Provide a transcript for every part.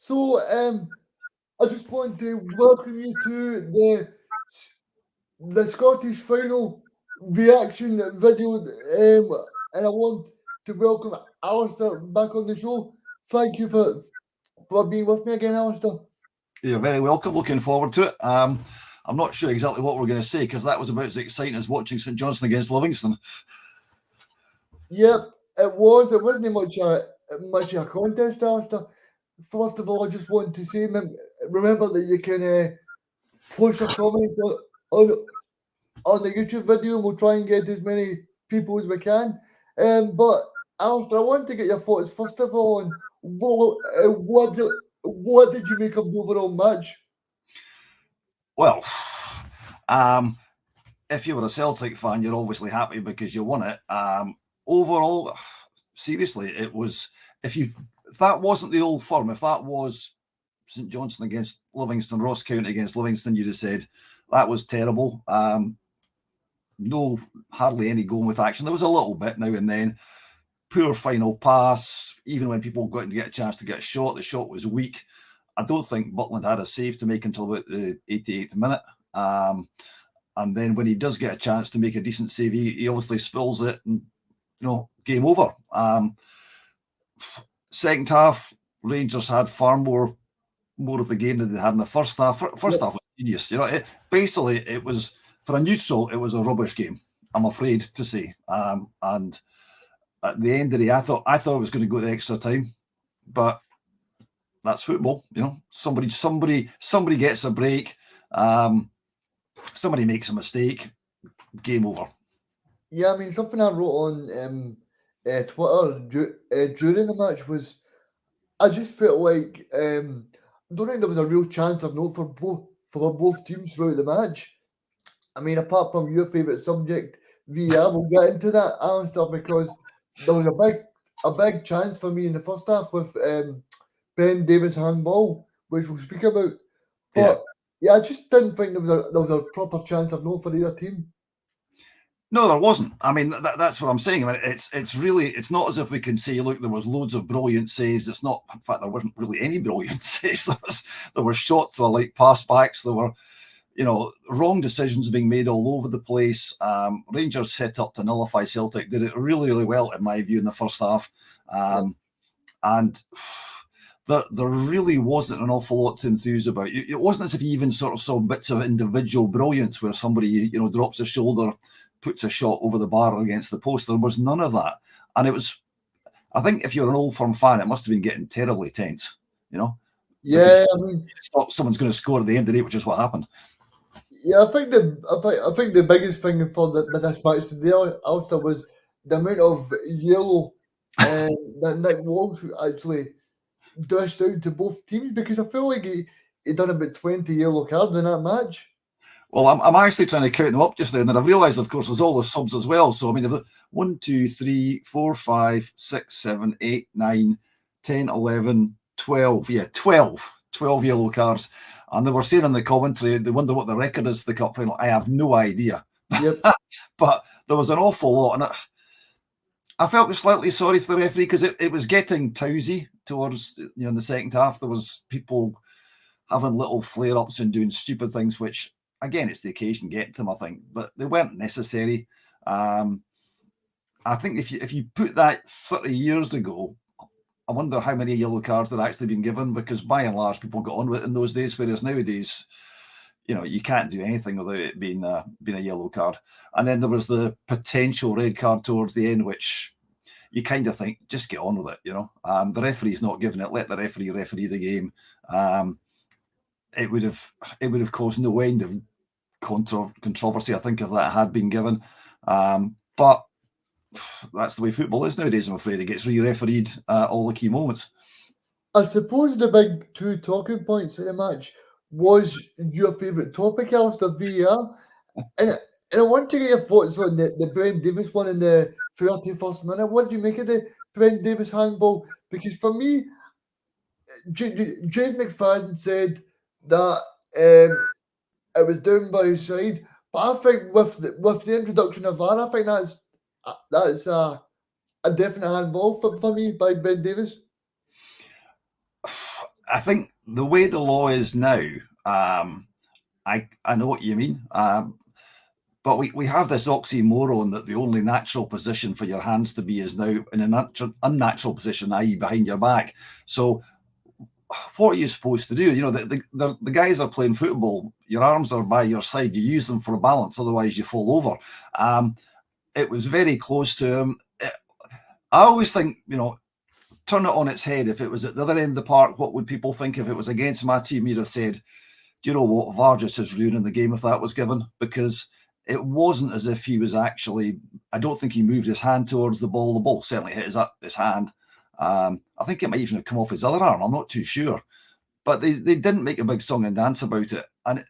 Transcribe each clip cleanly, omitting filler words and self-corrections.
So, I just want to welcome you to the Scottish final reaction video, and I want to welcome Alistair back on the show. Thank you for being with me again, Alistair. You're very welcome. Looking forward to it. I'm not sure exactly what we're going to say because that was about as exciting as watching St Johnstone against Livingston. Yep, it was. It wasn't much of a contest, Alistair. First of all, I just want to say, remember that you can post your comments on on the YouTube video, and we'll try and get as many people as we can. But Alistair, I want to get your thoughts first of all on what did you make of the overall match? Well, if you were a Celtic fan, you're obviously happy because you won it. Overall, seriously, it was if that wasn't the Old Firm, if that was St Johnstone against Livingston, Ross County against Livingston, you'd have said that was terrible. No, hardly any going with action. There was a little bit now and then. Poor final pass. Even when people got to get a chance to get a shot, the shot was weak. I don't think Butland had a save to make until about the 88th minute. And then when he does get a chance to make a decent save, he obviously spills it and, game over. Second half, Rangers had far more of the game than they had in the first half. First half was genius. Basically, it was, for a neutral, it was a rubbish game, I'm afraid to say. And at the end of the day, I thought it was going to go to extra time, but that's football. Somebody gets a break. Somebody makes a mistake. Game over. Yeah, I mean, something I wrote on Twitter during the match was I just felt like I don't think there was a real chance of note for both teams throughout the match. I mean, apart from your favourite subject, VAR, we'll get into that, Alistair, because there was a big chance for me in the first half with Ben Davis handball, which we'll speak about. But yeah, I just didn't think there was a proper chance of no for either team. No, there wasn't. I mean, that's what I'm saying. I mean, it's not as if we can say, look, there was loads of brilliant saves. It's not, in fact, there weren't really any brilliant saves. There were shots that were like pass backs. There were, wrong decisions being made all over the place. Rangers set up to nullify Celtic, did it really, really well, in my view, in the first half. And there really wasn't an awful lot to enthuse about. It wasn't as if you even sort of saw bits of individual brilliance where somebody, drops a shoulder, puts a shot over the bar against the post. There was none of that. And it was, I think if you're an Old Firm fan, it must have been getting terribly tense, Yeah, I mean, someone's going to score at the end of the day, which is what happened. Yeah, I think the biggest thing for this match today, Alistair, was the amount of yellow that Nick Walsh actually dished out to both teams, because I feel like he done about 20 yellow cards in that match. Well, I'm actually trying to count them up just now, and then I've realised, of course, there's all the subs as well. So, I mean, 1, 2, 3, 4, 5, 6, 7, 8, 9, 10, 11, 12. Yeah, 12 yellow cards. And they were saying in the commentary, they wonder what the record is for the cup final. I have no idea. Yep. But there was an awful lot. And I felt slightly sorry for the referee because it was getting tousy towards, in the second half. There was people having little flare-ups and doing stupid things, which, again, it's the occasion getting them, I think. But they weren't necessary. I think if you put that 30 years ago, I wonder how many yellow cards had actually been given, because by and large people got on with it in those days, whereas nowadays, you can't do anything without it being a yellow card. And then there was the potential red card towards the end, which you kind of think, just get on with it, The referee's not giving it. Let the referee the game. It would have caused no end of controversy, I think, if that had been given. But that's the way football is nowadays, I'm afraid. It gets re-refereed all the key moments. I suppose the big two talking points in the match was your favourite topic, Alistair, VAR. And I want to get your thoughts on the Ben Davis one in the 31st minute. What do you make of the Ben Davis handball? Because for me, James McFadden said that it was down by his side. But I think with the introduction of VAR, I think that's a definite handball for me by Ben Davis. I think the way the law is now, I know what you mean. But we have this oxymoron that the only natural position for your hands to be is now in an unnatural position, i.e. behind your back. So what are you supposed to do? You know, the guys are playing football. Your arms are by your side. You use them for balance, otherwise you fall over. It was very close to him. I always think, you know, turn it on its head. If it was at the other end of the park, what would people think? If it was against my team, you'd have said, do you know what, VAR just is ruining the game if that was given, because it wasn't as if he was actually, I don't think he moved his hand towards the ball. The ball certainly hit his hand. I think it might even have come off his other arm. I'm not too sure. But they didn't make a big song and dance about it. And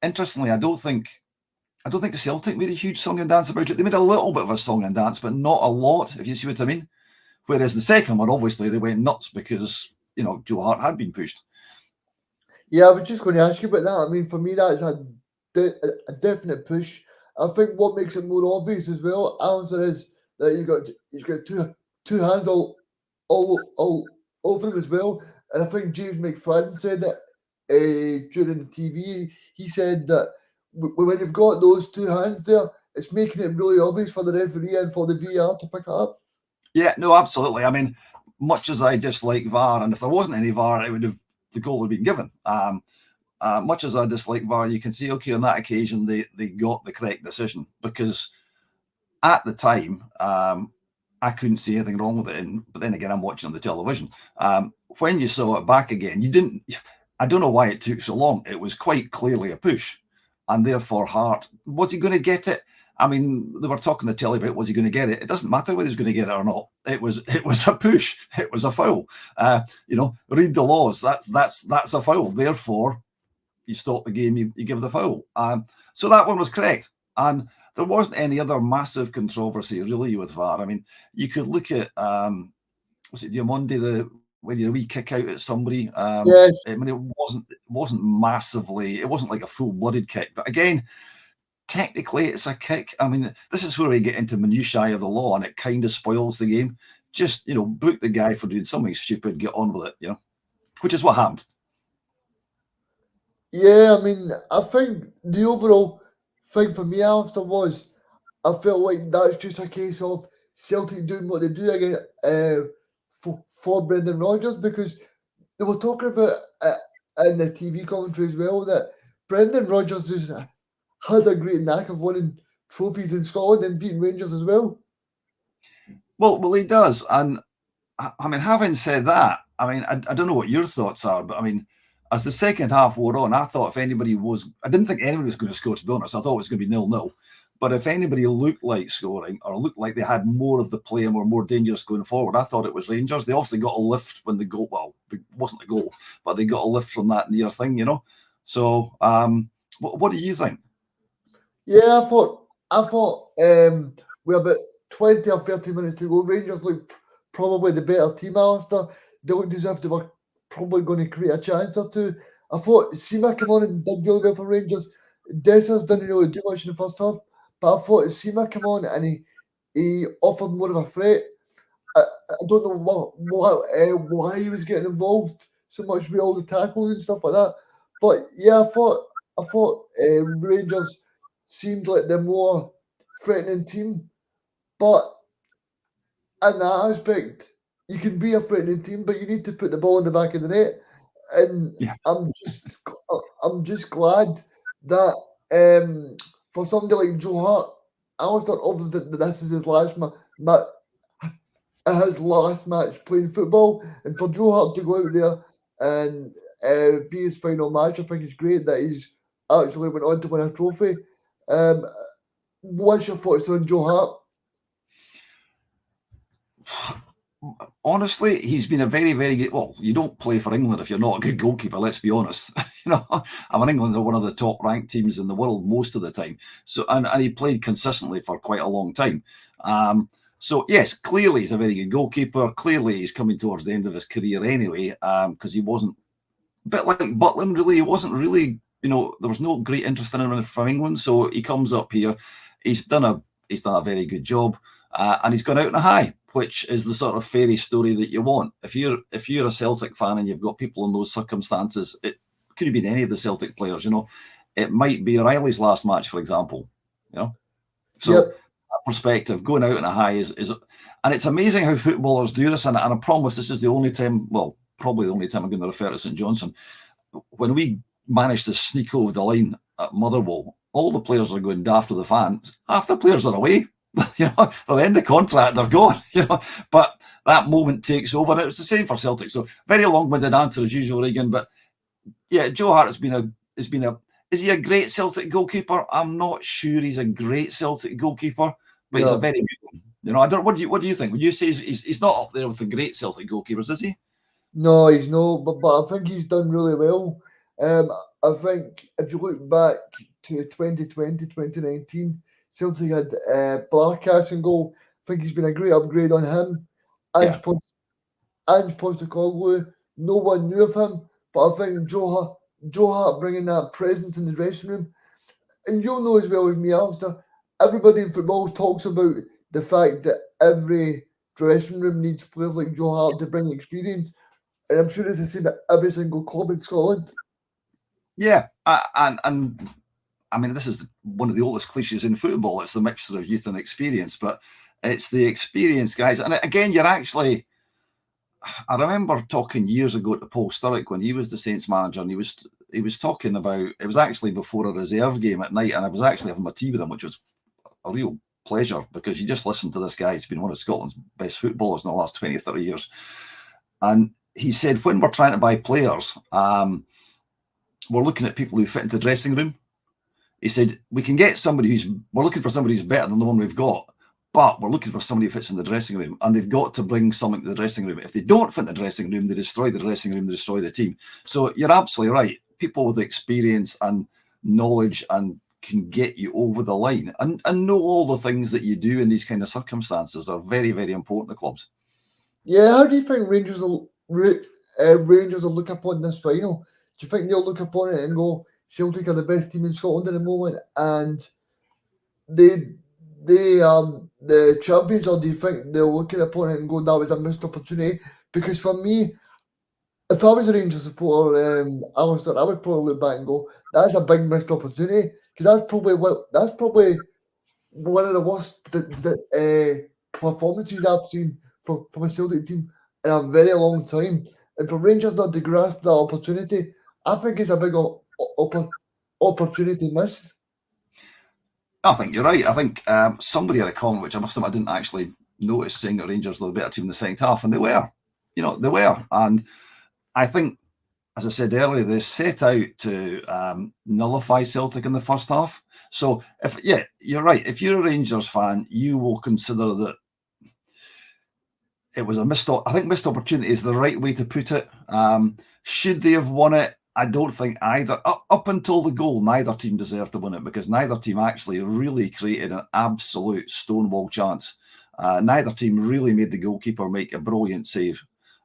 interestingly, I don't think the Celtic made a huge song and dance about it. They made a little bit of a song and dance, but not a lot, if you see what I mean. Whereas the second one, obviously, they went nuts because, you know, Joe Hart had been pushed. Yeah, I was just going to ask you about that. I mean, for me, that's a definite push. I think what makes it more obvious as well, Alan, is that he's got two hands all over him as well. And I think James McFadden said that during the TV. He said that when you've got those two hands there, it's making it really obvious for the referee and for the VAR to pick it up. Yeah, no, absolutely. I mean, much as I dislike VAR, and if there wasn't any VAR, the goal would have been given. Much as I dislike VAR, you can see, okay, on that occasion, they got the correct decision, because at the time, I couldn't see anything wrong with it. But then again, I'm watching on the television. When you saw it back again, you didn't. I don't know why it took so long. It was quite clearly a push, and therefore Hart, was he going to get it? I mean, they were talking to telly about was he going to get it. It doesn't matter whether he's going to get it or not. It was a push. It was a foul. You know, read the laws. That's a foul. Therefore, you stop the game. You give the foul. So that one was correct. And there wasn't any other massive controversy really with VAR. I mean, you could look at was it Diamondi, when you wee kick out at somebody. Yes. I mean, it wasn't massively. It wasn't like a full-blooded kick. But again, technically, it's a kick. I mean, this is where we get into minutiae of the law, and it kind of spoils the game. Just, you know, book the guy for doing something stupid, get on with it, you know, which is what happened. Yeah, I mean, I think the overall thing for me after was I felt like that's just a case of Celtic doing what they do again for Brendan Rodgers, because they were talking about in the TV commentary as well that Brendan Rodgers has a great knack of winning trophies in Scotland and beating Rangers as well. Well, he does. And I mean, having said that, I mean, I don't know what your thoughts are, but I mean, as the second half wore on, I thought I didn't think anybody was going to score, to be honest. I thought it was going to be 0-0. But if anybody looked like scoring or looked like they had more of the play and were more dangerous going forward, I thought it was Rangers. They obviously got a lift when the goal, well, it wasn't a goal, but they got a lift from that near thing, you know. So what do you think? Yeah, I thought we about 20 or 30 minutes to go. Rangers looked probably the better team after. They looked as if they were probably going to create a chance or two. I thought Seema came on and did really well for Rangers. Dessers didn't really do much in the first half, but I thought Seema came on and he offered more of a threat. I don't know why he was getting involved so much with all the tackles and stuff like that. But yeah, I thought Rangers seemed like the more threatening team. But in that aspect, you can be a threatening team, but you need to put the ball in the back of the net. And Yeah. I'm just glad that for somebody like Joe Hart, I was thought obviously that this is his last match playing football, and for Joe Hart to go out there and be his final match, I think it's great that he's actually went on to win a trophy. What's your thoughts on Joe Hart? Honestly, he's been a very, very good. Well, you don't play for England if you're not a good goalkeeper. Let's be honest. You know, I mean, England are one of the top-ranked teams in the world most of the time. So, and he played consistently for quite a long time. So, yes, clearly he's a very good goalkeeper. Clearly he's coming towards the end of his career anyway, because he wasn't a bit like Butland. Really, he wasn't really. You know, there was no great interest in him from England. So he comes up here. He's done a very good job. And he's gone out on a high, which is the sort of fairy story that you want. If you're a Celtic fan and you've got people in those circumstances, it could have been any of the Celtic players. It might be O'Reilly's last match, for example. So Yep. that perspective, going out on a high is, and it's amazing how footballers do this. And I promise this is the only time, well, probably the only time I'm going to refer to St Johnstone. When we managed to sneak over the line at Motherwell, all the players are going daft to the fans. Half the players are away. They'll end the contract, they're gone. But that moment takes over. And it was the same for Celtic. So very long-winded answer as usual, Regan. But yeah, Joe Hart has been a. Is he a great Celtic goalkeeper? I'm not sure he's a great Celtic goalkeeper, but he's a very good one. I don't. What do you think? Would you say he's not up there with the great Celtic goalkeepers, is he? No, he's not. But I think he's done really well. I think if you look back to 2020, 2019, Celtic had Barkas in goal. I think he's been a great upgrade on him. Yeah. Ange Postecoglou, no one knew of him, but I think Joe Hart bringing that presence in the dressing room, and you'll know as well as me, Alistair, everybody in football talks about the fact that every dressing room needs players like Joe Hart to bring experience, and I'm sure it's the same at every single club in Scotland. Yeah, and I mean, this is one of the oldest cliches in football. It's the mixture of youth and experience, but it's the experienced guys. And again, I remember talking years ago to Paul Sturrock when he was the Saints manager, and he was talking about, it was actually before a reserve game at night, and I was actually having my tea with him, which was a real pleasure, because you just listen to this guy. He's been one of Scotland's best footballers in the last 20 or 30 years. And he said, when we're trying to buy players, we're looking at people who fit into the dressing room. He said, we can get we're looking for somebody who's better than the one we've got, but we're looking for somebody who fits in the dressing room, and they've got to bring something to the dressing room. If they don't fit in the dressing room, they destroy the dressing room, they destroy the team. So you're absolutely right. People with experience and knowledge and can get you over the line and know all the things that you do in these kind of circumstances are very, very important to clubs. Yeah, how do you think Rangers will look upon this final? Do you think they'll look upon it and go, Celtic are the best team in Scotland at the moment, and they are the champions, or do you think they'll look upon it and go, that was a missed opportunity? Because for me, if I was a Rangers supporter, Alistair, I would probably look back and go, that's a big missed opportunity, because that's probably one of the worst performances I've seen from a Celtic team in a very long time. And for Rangers not to grasp that opportunity, I think it's a big opportunity missed. I think you're right. I think somebody had a comment, which I must admit I didn't actually notice, saying that Rangers were the better team in the second half, and they were. They were. And I think, as I said earlier, they set out to nullify Celtic in the first half. So, you're right. If you're a Rangers fan, you will consider that it was a missed opportunity is the right way to put it. Should they have won it? I don't think either. Up until the goal, neither team deserved to win it, because neither team actually really created an absolute stonewall chance. Neither team really made the goalkeeper make a brilliant save.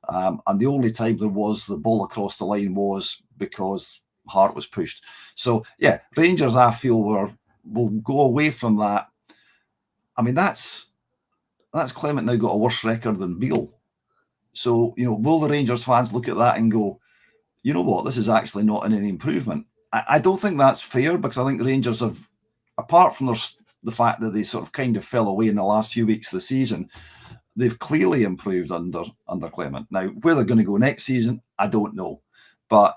And the only time there was the ball across the line was because Hart was pushed. So, yeah, Rangers, I feel, will go away from that. I mean, that's Clement now got a worse record than Beale. So, will the Rangers fans look at that and go, you know what, this is actually not an any improvement? I don't think that's fair, because I think the Rangers have, apart from the fact that they sort of kind of fell away in the last few weeks of the season, they've clearly improved under Clement. Now, where they're going to go next season, I don't know. But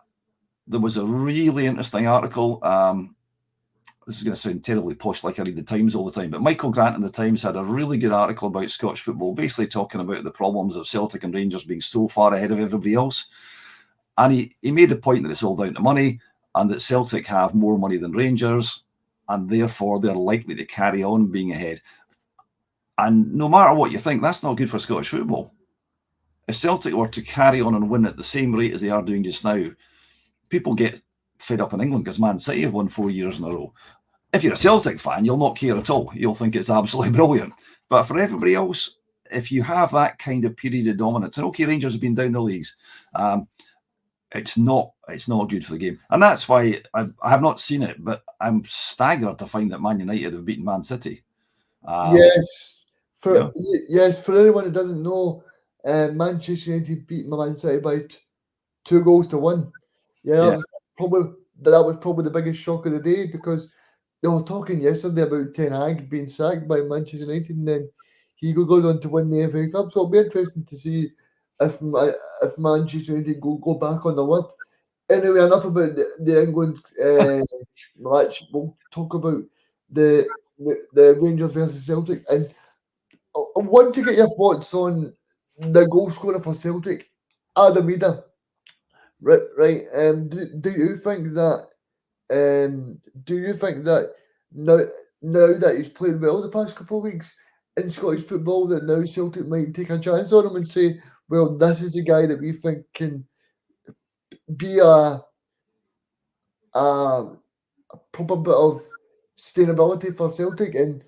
there was a really interesting article. This is going to sound terribly posh, like I read the Times all the time, but Michael Grant in the Times had a really good article about Scottish football, basically talking about the problems of Celtic and Rangers being so far ahead of everybody else. And he made the point that it's all down to money, and that Celtic have more money than Rangers, and therefore they're likely to carry on being ahead. And no matter what you think, that's not good for Scottish football. If Celtic were to carry on and win at the same rate as they are doing just now, people get fed up in England because Man City have won 4 years in a row. If you're a Celtic fan, you'll not care at all. You'll think it's absolutely brilliant. But for everybody else, if you have that kind of period of dominance, and okay, Rangers have been down the leagues, it's not good for the game. And that's why I have not seen it, but I'm staggered to find that Man United have beaten Man City. Yes, Yeah, Yes, for anyone who doesn't know, Manchester United beat Man City by 2 goals to 1. Yeah, yeah, probably that was probably the biggest shock of the day because they were talking yesterday about Ten Hag being sacked by Manchester United, and then he goes on to win the FA Cup. So it'll be interesting to see if Manchester United go back on the word. Anyway, enough about the England match. We'll talk about the Rangers versus Celtic, and I want to get your thoughts on the goal scorer for Celtic, Adam Ida. Right, right. Do you think that do you think that now now that he's played well the past couple of weeks in Scottish football, that now Celtic might take a chance on him and say, well, this is the guy that we think can be a proper bit of sustainability for Celtic, and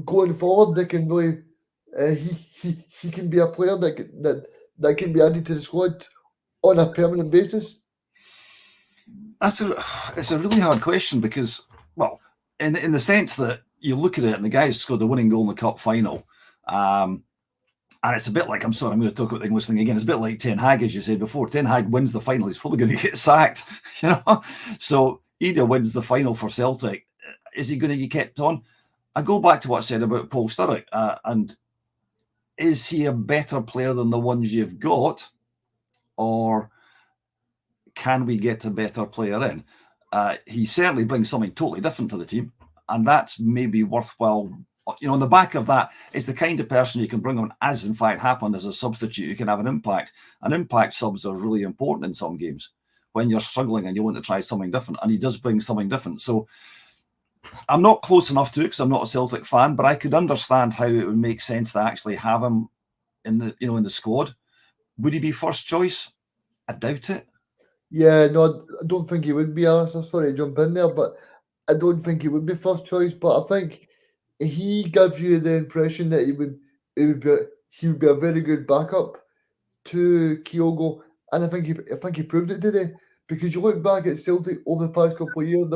going forward they can really he can be a player that can be added to the squad on a permanent basis. that's a it's a really hard question because, well, in the sense that you look at it and the guy's scored the winning goal in the cup final. And it's a bit like, I'm sorry, I'm going to talk about the English thing again. It's a bit like Ten Hag, as you said before. Ten Hag wins the final, he's probably going to get sacked, you know. So Ida wins the final for Celtic. Is he going to get kept on? I go back to what I said about Paul Sturrock, and is he a better player than the ones you've got, or can we get a better player in? He certainly brings something totally different to the team, and that's maybe worthwhile. You know, on the back of that is the kind of person you can bring on, as in fact happened, as a substitute. You can have an impact. And impact subs are really important in some games when you're struggling and you want to try something different. And he does bring something different. So I'm not close enough to it because I'm not a Celtic fan, but I could understand how it would make sense to actually have him in the squad. Would he be first choice? I doubt it. Yeah, no, I don't think he would be. Alistair, sorry to jump in there, but I don't think he would be first choice. But I think he gives you the impression that he would be he would be a very good backup to Kyogo, and I think he proved it today. Because you look back at Celtic over the past couple of years,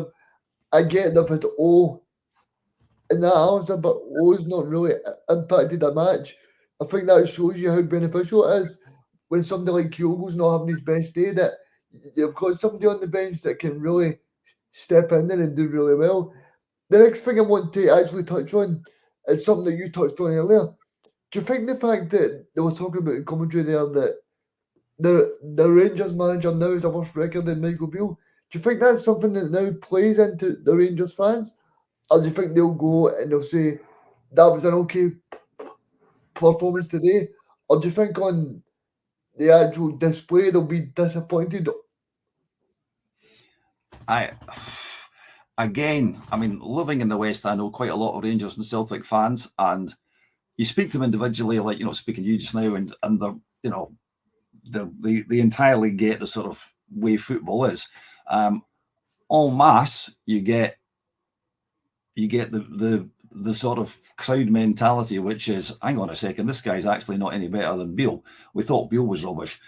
I get they've had O in that answer, but O's not really impacted a match. I think that shows you how beneficial it is when somebody like Kyogo's not having his best day. That you've got somebody on the bench that can really step in there and do really well. The next thing I want to actually touch on is something that you touched on earlier. Do you think the fact that they were talking about in commentary there that the Rangers manager now is a worse record than Michael Beale? Do you think that's something that now plays into the Rangers fans? Or do you think they'll go and they'll say that was an okay performance today? Or do you think on the actual display they'll be disappointed? I Again, I mean, living in the West, I know quite a lot of Rangers and Celtic fans, and you speak to them individually, like, speaking to you just now, and they're, they entirely get the sort of way football is. En masse, you get the sort of crowd mentality, which is, hang on a second, this guy's actually not any better than Beale. We thought Beale was rubbish.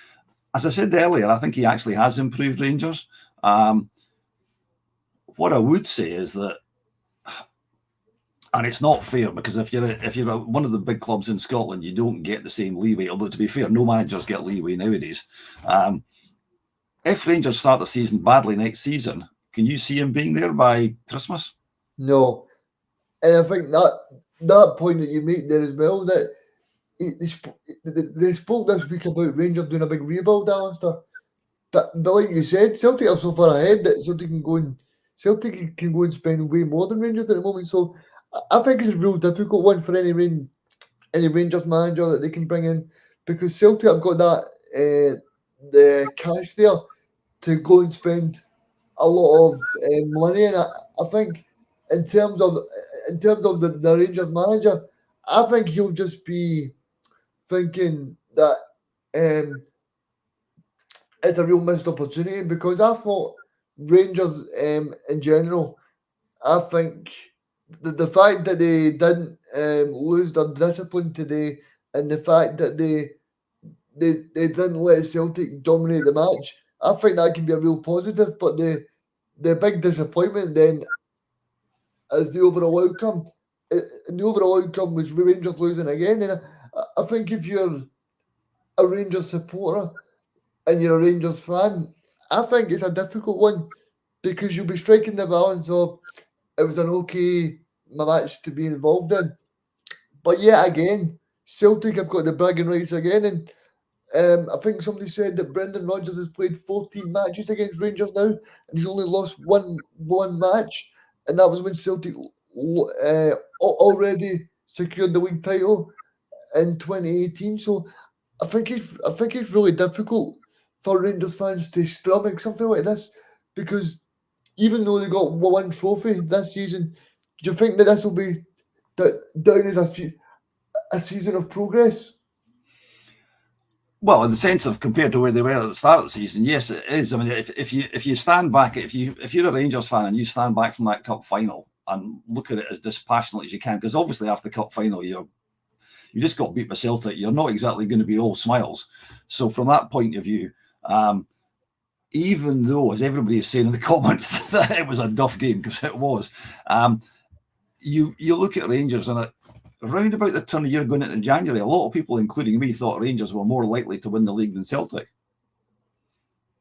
As I said earlier, I think he actually has improved Rangers. What I would say is that, and it's not fair, because if you're one of the big clubs in Scotland, you don't get the same leeway. Although, to be fair, no managers get leeway nowadays. If Rangers start the season badly next season, can you see him being there by Christmas? No. And I think that point that you make there as well, that they spoke this week about Rangers doing a big rebuild, Alistair. But like you said, Celtic are so far ahead that Celtic can go and spend way more than Rangers at the moment. So I think it's a real difficult one for any Rangers manager that they can bring in, because Celtic have got that the cash there to go and spend a lot of money, and I think in terms of the Rangers manager, I think he'll just be thinking that um, it's a real missed opportunity, because I thought Rangers in general, I think the fact that they didn't lose their discipline today, and the fact that they didn't let Celtic dominate the match, I think that can be a real positive. But the big disappointment then is the overall outcome. and the overall outcome was Rangers losing again. And I think if you're a Rangers supporter and you're a Rangers fan, I think it's a difficult one because you'll be striking the balance of it was an okay match to be involved in. But yet again, Celtic have got the bragging rights again, and I think somebody said that Brendan Rodgers has played 14 matches against Rangers now, and he's only lost one match, and that was when Celtic already secured the league title in 2018. So I think it's really difficult for Rangers fans to stomach something like this because even though they got one trophy this season, do you think that this will be down as a season of progress? Well, in the sense of compared to where they were at the start of the season, yes, it is. I mean, if you stand back, if you're a Rangers fan and you stand back from that cup final and look at it as dispassionately as you can, because obviously after the cup final you just got beat by Celtic, you're not exactly going to be all smiles. So from that point of view, even though, as everybody is saying in the comments, that it was a duff game, because it was, you look at Rangers and around about the turn of year going into January, a lot of people, including me, thought Rangers were more likely to win the league than Celtic.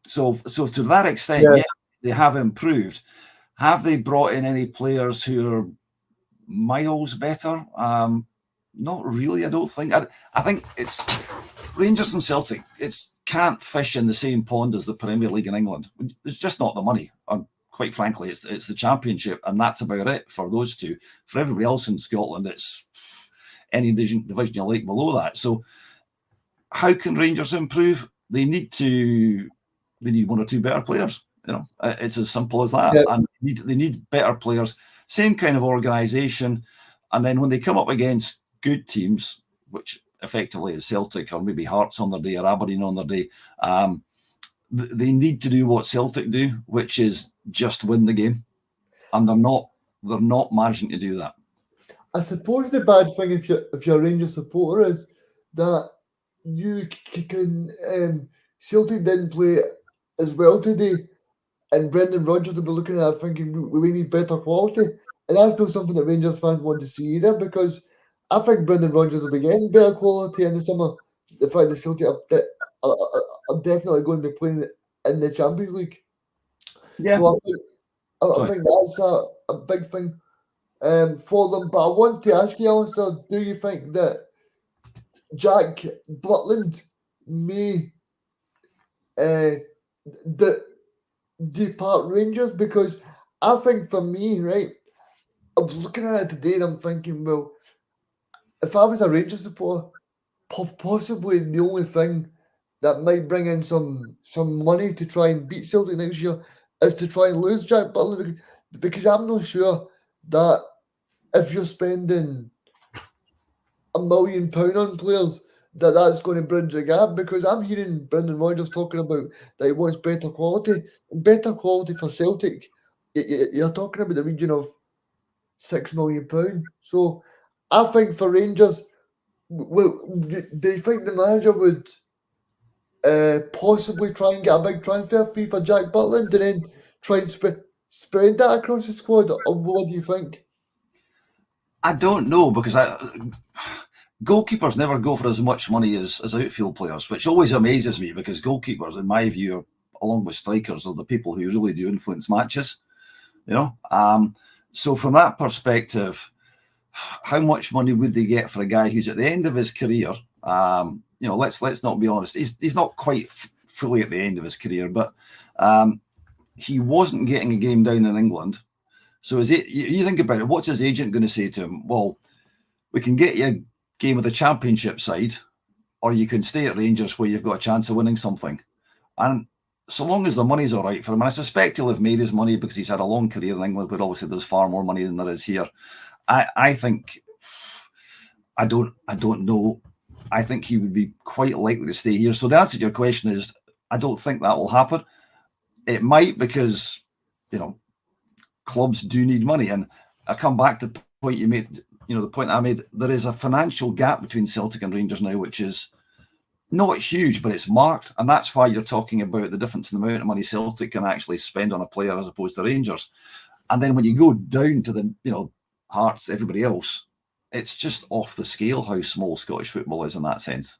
So to that extent, Yeah. yes, they have improved. Have they brought in any players who are miles better? Not really, I don't think. I think it's Rangers and Celtic. It's can't fish in the same pond as the Premier League in England. It's just not the money. Quite frankly, it's the Championship, and that's about it for those two. For everybody else in Scotland, it's any division you like below that. So how can Rangers improve? They need one or two better players. You know, it's as simple as that. Yeah. And they need better players, same kind of organisation. And then when they come up against good teams, which effectively is Celtic or maybe Hearts on their day or Aberdeen on their day, they need to do what Celtic do, which is just win the game. And they're not managing to do that. I suppose the bad thing if you're a Rangers supporter is that you can Celtic didn't play as well today, and Brendan Rodgers will be looking at it thinking we need better quality, and that's not something that Rangers fans want to see either because I think Brendan Rodgers will be getting better quality in the summer. The fact that Celtic are definitely going to be playing in the Champions League, Yeah. so I think that's a big thing for them. But I want to ask you, Alistair, do you think that Jack Butland may depart Rangers? Because I think for me, right, I was looking at it today and I'm thinking, well, if I was a Rangers supporter, possibly the only thing that might bring in some money to try and beat Celtic next year is to try and lose Jack Butland because I'm not sure that if you're spending £1 million on players, that's going to bridge the gap because I'm hearing Brendan Rodgers talking about that he wants better quality. Better quality for Celtic, you're talking about the region of £6 million. So I think for Rangers, do you think the manager would possibly try and get a big transfer fee for Jack Butland and then try and spread that across the squad? Or what do you think? I don't know because goalkeepers never go for as much money as outfield players, which always amazes me because goalkeepers, in my view, along with strikers, are the people who really do influence matches. You know, so from that perspective, how much money would they get for a guy who's at the end of his career? You know, let's not be honest. He's not quite fully at the end of his career, but he wasn't getting a game down in England. So is it? You think about it. What's his agent going to say to him? Well, we can get you a game with the Championship side, or you can stay at Rangers where you've got a chance of winning something. And so long as the money's all right for him, and I suspect he'll have made his money because he's had a long career in England, but obviously there's far more money than there is here. I think I don't know. I think he would be quite likely to stay here. So the answer to your question is I don't think that will happen. It might because, you know, clubs do need money. And I come back to the point you made, you know, the point I made, there is a financial gap between Celtic and Rangers now, which is not huge, but it's marked. And that's why you're talking about the difference in the amount of money Celtic can actually spend on a player as opposed to Rangers. And then when you go down to the, you know, Hearts, everybody else, it's just off the scale how small Scottish football is in that sense,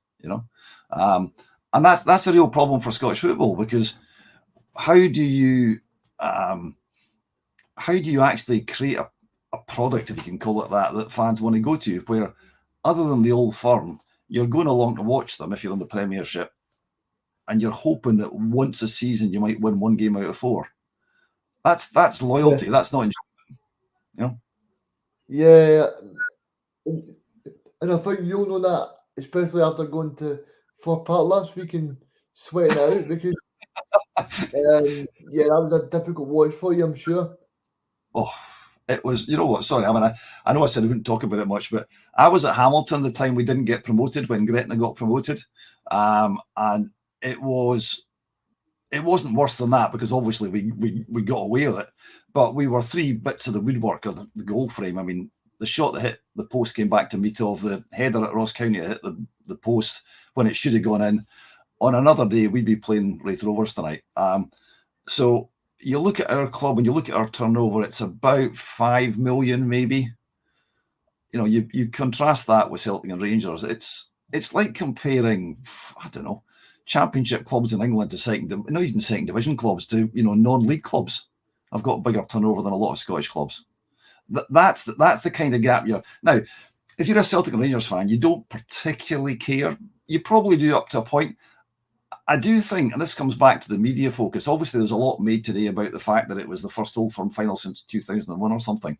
um, and that's a real problem for Scottish football, because how do you um, how do you actually create a product, if you can call it that fans want to go to, where other than the Old Firm, you're going along to watch them if you're in the Premiership, and you're hoping that once a season you might win one game out of four. That's loyalty. Yeah, That's not enjoyment, you know. yeah, and I think you'll know that, especially after going to Fir Park last week and sweating it out because yeah, that was a difficult watch for you, I'm sure. Oh, it was. You know what? Sorry, I mean, I know I said I wouldn't talk about it much, but I was at Hamilton the time we didn't get promoted, when Gretna got promoted, and it was it wasn't worse than that, because obviously we got away with it, but we were three bits of the woodwork of the goal frame. I mean, the shot that hit the post came back to Mitov, the header at Ross County that hit the post when it should have gone in. On another day, we'd be playing Raith Rovers tonight. So you look at our club and you look at our turnover, it's about 5 million, maybe. You contrast that with Celtic and Rangers. It's like comparing, I don't know, championship clubs in England to not even second division clubs, to non-league clubs. I've got a bigger turnover than a lot of Scottish clubs. That's the kind of gap you're now. If you're a Celtic and Rangers fan, you don't particularly care. You probably do up to a point. I do think, and this comes back to the media focus, obviously there's a lot made today about the fact that it was the first Old Firm final since 2001 or something.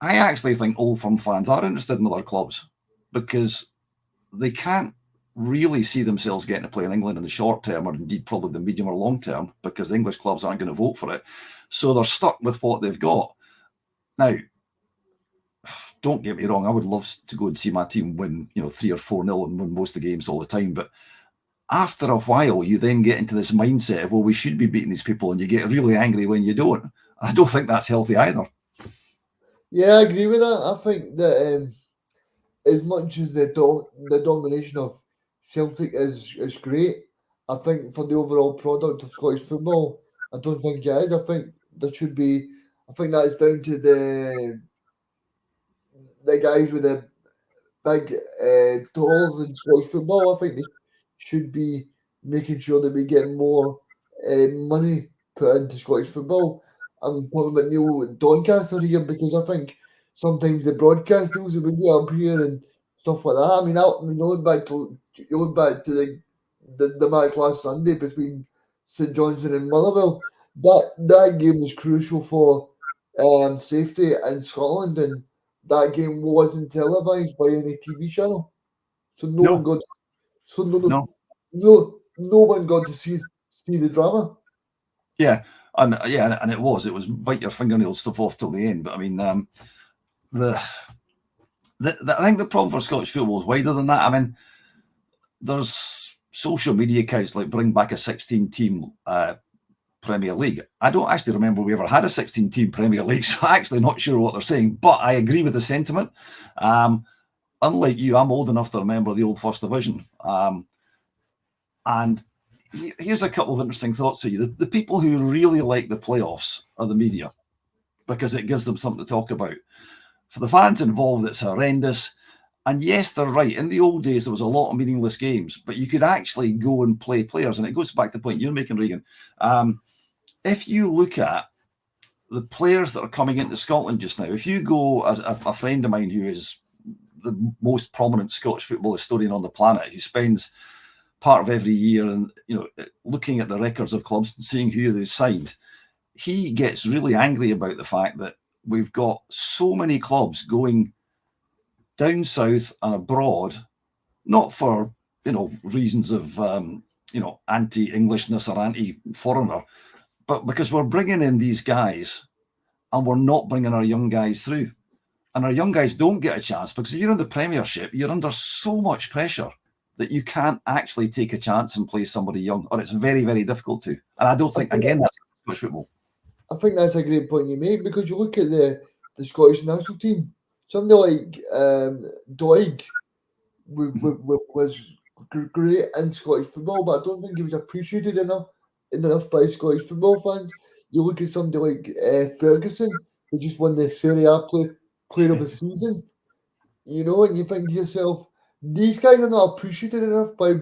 I actually think Old Firm fans are interested in other clubs, because they can't really see themselves getting to play in England in the short term, or indeed probably the medium or long term, because the English clubs aren't going to vote for it. So they're stuck with what they've got. Now, don't get me wrong, I would love to go and see my team win, 3 or 4-0 and win most of the games all the time. But after a while, you then get into this mindset of, well, we should be beating these people, and you get really angry when you don't. I don't think that's healthy either. Yeah, I agree with that. I think that as much as the domination of Celtic is great, I think for the overall product of Scottish football, I don't think it is. I think there should be. I think that's down to the guys with the big dollars in Scottish football. I think they should be making sure that we get more money put into Scottish football. I'm talking about Neil Doncaster here because I think sometimes the broadcast deals that we get up here and stuff like that. I mean, going back to the match last Sunday between St Johnstone and Motherwell. That game was crucial for safety in Scotland, and that game wasn't televised by any TV channel, so no one No, got so no. no one got to see the drama. Yeah, and it was bite your fingernails stuff off till the end. But I mean, the I think the problem for Scottish football is wider than that. I mean, there's social media accounts like bring back a 16-team Premier League. I don't actually remember we ever had a 16-team Premier League, so I'm actually not sure what they're saying. But I agree with the sentiment. Unlike you, I'm old enough to remember the old First Division. And here's a couple of interesting thoughts for you. The people who really like the playoffs are the media, because it gives them something to talk about. For the fans involved, it's horrendous. And yes, they're right. In the old days, there was a lot of meaningless games, but you could actually go and play players. And it goes back to the point you're making, Regan. If you look at the players that are coming into Scotland just now, if you go, as a friend of mine who is the most prominent Scottish football historian on the planet, who spends part of every year and looking at the records of clubs and seeing who they've signed, he gets really angry about the fact that we've got so many clubs going down south and abroad, not for reasons of anti-Englishness or anti-foreigner, but because we're bringing in these guys and we're not bringing our young guys through. And our young guys don't get a chance, because if you're in the Premiership, you're under so much pressure that you can't actually take a chance and play somebody young, or it's very, very difficult to. And I don't think, again, that's Scottish football. I think that's a great point you make, because you look at the Scottish national team. Somebody like Doig was great in Scottish football, but I don't think he was appreciated enough by Scottish football fans. You look at somebody like Ferguson, who just won the Serie A player of the season. And you think to yourself, these guys are not appreciated enough by,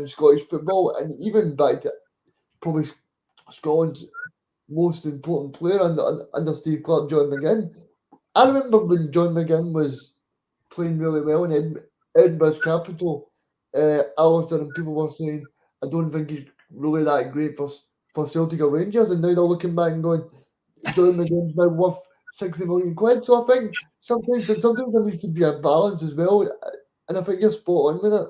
Scottish football, and even back to probably Scotland's most important player under Steve Clark, John McGinn. I remember when John McGinn was playing really well in Edinburgh's capital, Alistair, and people were saying, I don't think he's really that great for Celtic or Rangers, and now they're looking back and going, John McGinn's now worth 60 million quid. So I think sometimes there needs to be a balance as well, and I think you're spot on with it.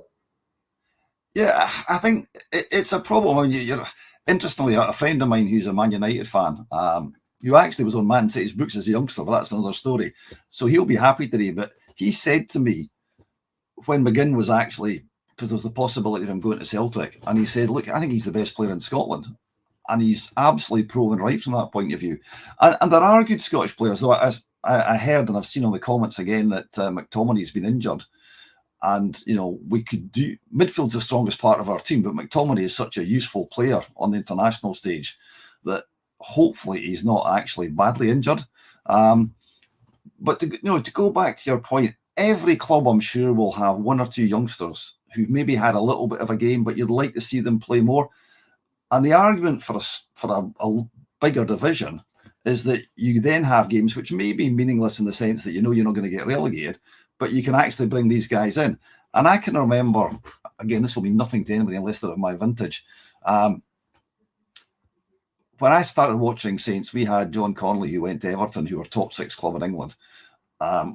Yeah, I think it's a problem when you're. Interestingly, a friend of mine who's a Man United fan, who actually was on Man City's books as a youngster, but that's another story. So he'll be happy today. But he said to me when McGinn was actually, because there was the possibility of him going to Celtic, and he said, "Look, I think he's the best player in Scotland." And he's absolutely proven right from that point of view. And there are good Scottish players, though. I heard and I've seen on the comments again that McTominay's been injured. And, we could do midfield's the strongest part of our team, but McTominay is such a useful player on the international stage that hopefully he's not actually badly injured. But to go back to your point, every club, I'm sure, will have one or two youngsters who've maybe had a little bit of a game, but you'd like to see them play more. And the argument for a bigger division is that you then have games which may be meaningless in the sense that you're not going to get relegated, but you can actually bring these guys in. And I can remember, again, this will mean nothing to anybody unless they're of my vintage. When I started watching Saints, we had John Connolly, who went to Everton, who were top 6 club in England.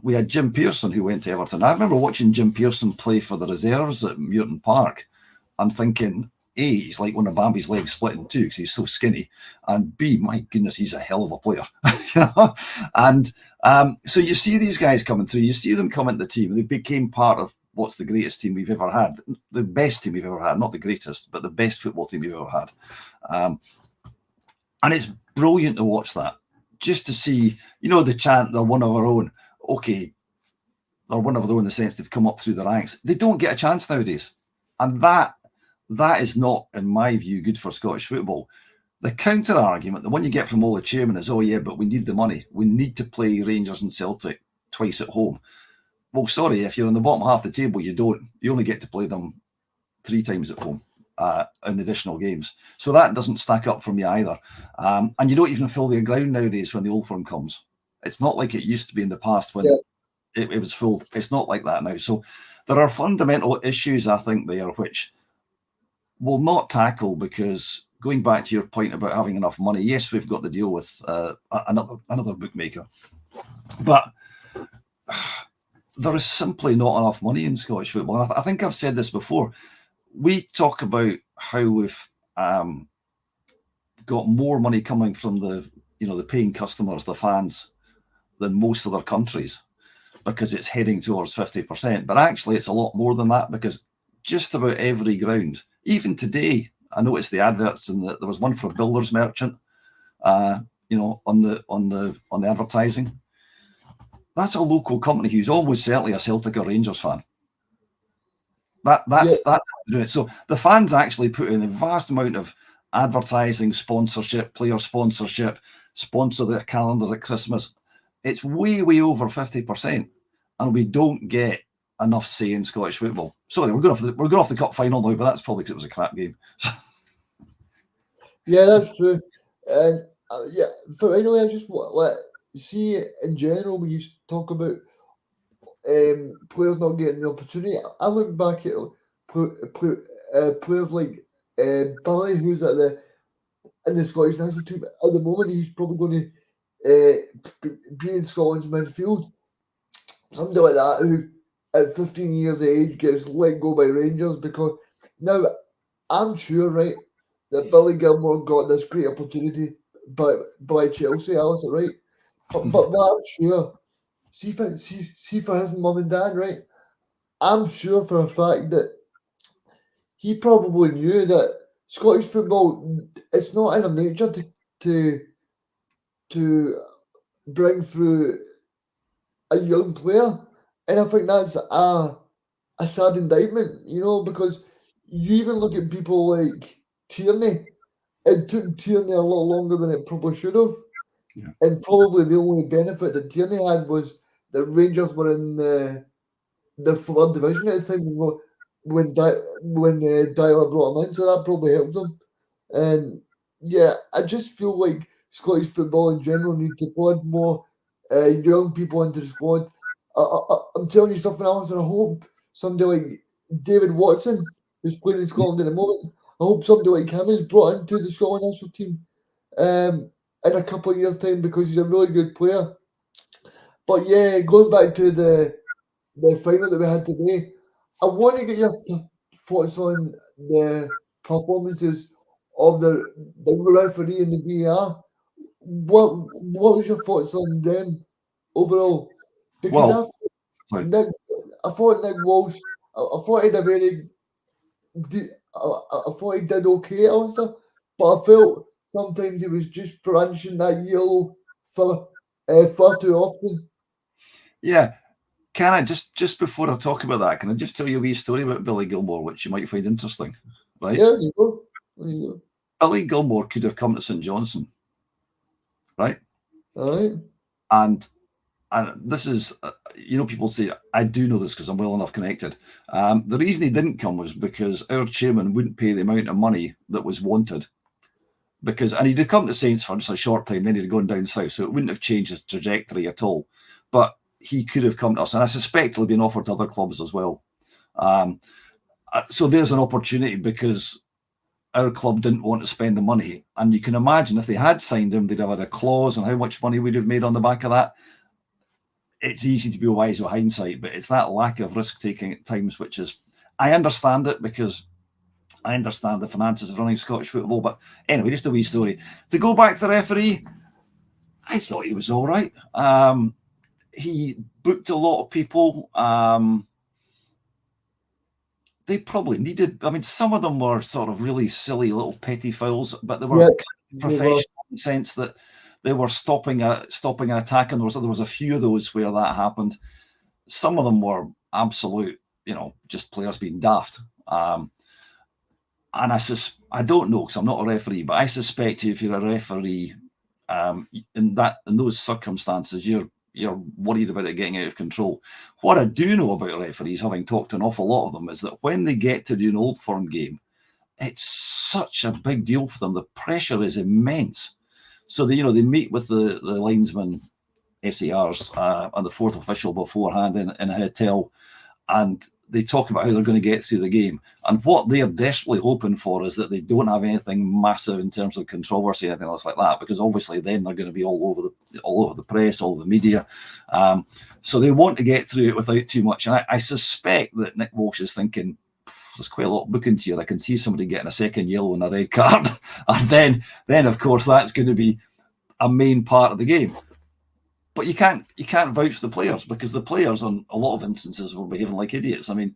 We had Jim Pearson, who went to Everton. I remember watching Jim Pearson play for the reserves at Hampden Park and thinking, A, he's like one of Bambi's legs split in two because he's so skinny, and B, my goodness, he's a hell of a player. And so you see these guys coming through, you see them come into the team, they became part of what's the greatest team we've ever had, the best team we've ever had, not the greatest, but the best football team we've ever had. And it's brilliant to watch that, just to see, the chant, they're one of our own. Okay, they're one of their own in the sense they've come up through the ranks. They don't get a chance nowadays. And that is not, in my view, good for Scottish football. The counter argument, the one you get from all the chairmen is, oh yeah, but we need the money. We need to play Rangers and Celtic twice at home. Well, sorry, if you're on the bottom half of the table, you don't. You only get to play them 3 times at home in additional games. So that doesn't stack up for me either. And you don't even fill the ground nowadays when the Old Firm comes. It's not like it used to be in the past when it was full. It's not like that now. So there are fundamental issues, I think, there, which we'll not tackle because, going back to your point about having enough money, yes, we've got the deal with another bookmaker, but there is simply not enough money in Scottish football. And I think I've said this before. We talk about how we've got more money coming from the paying customers, the fans, than most other countries because it's heading towards 50%. But actually, it's a lot more than that because just about every ground, even today, I noticed the adverts and there was one for a builder's merchant, on the advertising. That's a local company who's almost certainly a Celtic or Rangers fan. That's how they're doing it. So the fans actually put in a vast amount of advertising, sponsorship, player sponsorship, sponsor their calendar at Christmas. It's way, way over 50%, and we don't get enough say in Scottish football. Sorry, we're going off the cup final now, but that's probably because it was a crap game. Yeah, that's true. And but anyway, I just see in general when you talk about players not getting the opportunity. I look back at players like Billy, who's in the Scottish national team at the moment. He's probably going to be in Scotland's midfield. Somebody like that who, at 15 years of age, gets let go by Rangers because now I'm sure, right, that Billy Gilmore got this great opportunity by Chelsea, Alistair, right? But I'm sure, see for his mum and dad, right? I'm sure for a fact that he probably knew that Scottish football, it's not in their nature to bring through a young player, and I think that's a sad indictment, because you even look at people like Tierney. It took Tierney a lot longer than it probably should have. And probably the only benefit that Tierney had was that Rangers were in the third division at the time when Dyler brought him in, so that probably helped them. And yeah, I just feel like Scottish football in general need to plug more young people into the squad. I'm telling you something else, and I hope somebody like David Watson, who's playing in Scotland at the moment, I hope somebody like him is brought into the Scotland national team in a couple of years' time because he's a really good player. But yeah, going back to the final that we had today, I want to get your thoughts on the performances of the referee and the VAR. What was your thoughts on them overall? Because Well, sorry. Nick, I thought Nick Walsh, I thought he had a very, I thought he did okay and stuff, but I felt sometimes he was just brandishing that yellow for far too often. Yeah. Can I just before I talk about that, can I just tell you a wee story about Billy Gilmore, which you might find interesting, right? Yeah, you go. There you Billy Gilmore could have come to St Johnstone, right? go. All right. And this is, people say, I do know this because I'm well enough connected. The reason he didn't come was because our chairman wouldn't pay the amount of money that was wanted. And he'd have come to Saints for just a short time, then he'd have gone down south, so it wouldn't have changed his trajectory at all. But he could have come to us, and I suspect he'll be offered to other clubs as well. So there's an opportunity because our club didn't want to spend the money. And you can imagine if they had signed him, they'd have had a clause on how much money we'd have made on the back of that. It's easy to be wise with hindsight, but it's that lack of risk-taking at times, which is, I understand it because I understand the finances of running Scottish football. But anyway, just a wee story. To go back to the referee, I thought he was all right. He booked a lot of people. They probably needed, some of them were sort of really silly little petty fouls, but they were professional in the sense that they were stopping an attack, and there was a few of those where that happened. Some of them were absolute, just players being daft. And I don't know because I'm not a referee, but I suspect if you're a referee in those circumstances, you're worried about it getting out of control. What I do know about referees, having talked to an awful lot of them, is that when they get to do an Old Firm game, it's such a big deal for them. The pressure is immense. So they meet with the linesman, SARs, and the fourth official beforehand in a hotel, and they talk about how they're going to get through the game. And what they're desperately hoping for is that they don't have anything massive in terms of controversy or anything else like that, because obviously then they're going to be all over the press, all over the media. So they want to get through it without too much. And I suspect that Nick Walsh is thinking, there's quite a lot of bookings here. I can see somebody getting a second yellow and a red card. And then of course, that's going to be a main part of the game. But you can't vouch for the players, because the players on a lot of instances were behaving like idiots. I'm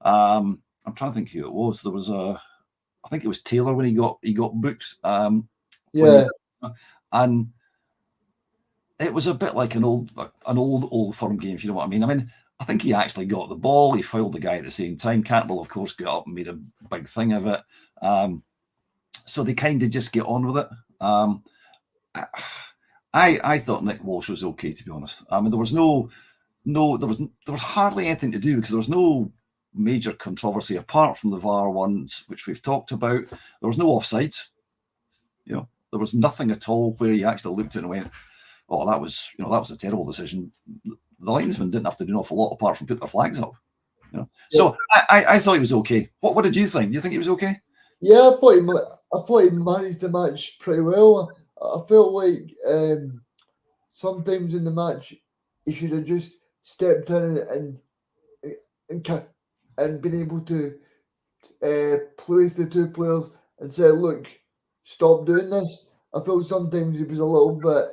trying to think who it was. There was I think it was Taylor when he got booked. And it was a bit like an old Firm game, if you know what I mean. I think he actually got the ball. He fouled the guy at the same time. Campbell, of course, got up and made a big thing of it. So they kind of just get on with it. I thought Nick Walsh was okay, to be honest. There was there was hardly anything to do because there was no major controversy apart from the VAR ones, which we've talked about. There was no offsides. There was nothing at all where you actually looked at it and went, "Oh, that was a terrible decision." The linesman didn't have to do an awful lot apart from put their flags up. So I thought he was okay. What did you think? Do you think he was okay? Yeah, I thought he managed the match pretty well. I felt like sometimes in the match he should have just stepped in and been able to place the two players and say, "Look, stop doing this." I felt sometimes he was a little bit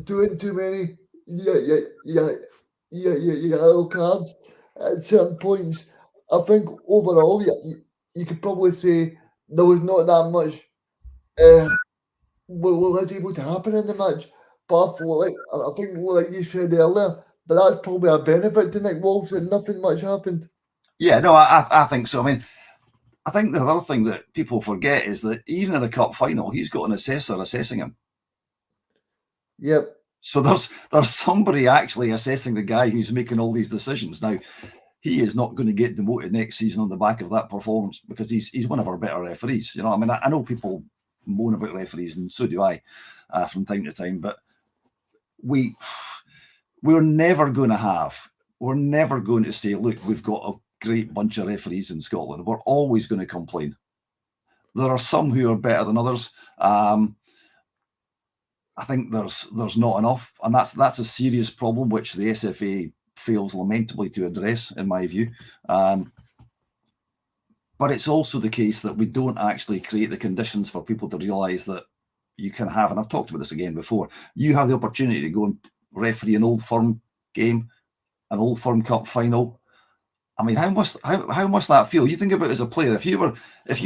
doing too many yellow cards at certain points. I think overall, you could probably say there was not that much was able to happen in the match. But I think, like you said earlier, but that's probably a benefit to Nick Walsh that nothing much happened. Yeah, no, I think so. I think the other thing that people forget is that even in a cup final, he's got an assessor assessing him. Yep. So there's somebody actually assessing the guy who's making all these decisions. Now, he is not going to get demoted next season on the back of that performance because he's one of our better referees. You know, I mean, I know people moan about referees, and so do I from time to time, but we're never going to say, look, we've got a great bunch of referees in Scotland. We're always going to complain. There are some who are better than others. I think there's not enough, and that's a serious problem which the SFA fails lamentably to address, in my view. But it's also the case that we don't actually create the conditions for people to realise that you can have, and I've talked about this again before, you have the opportunity to go and referee an Old Firm game, an Old Firm Cup final. I mean, how must that feel? You think about it as a player. If you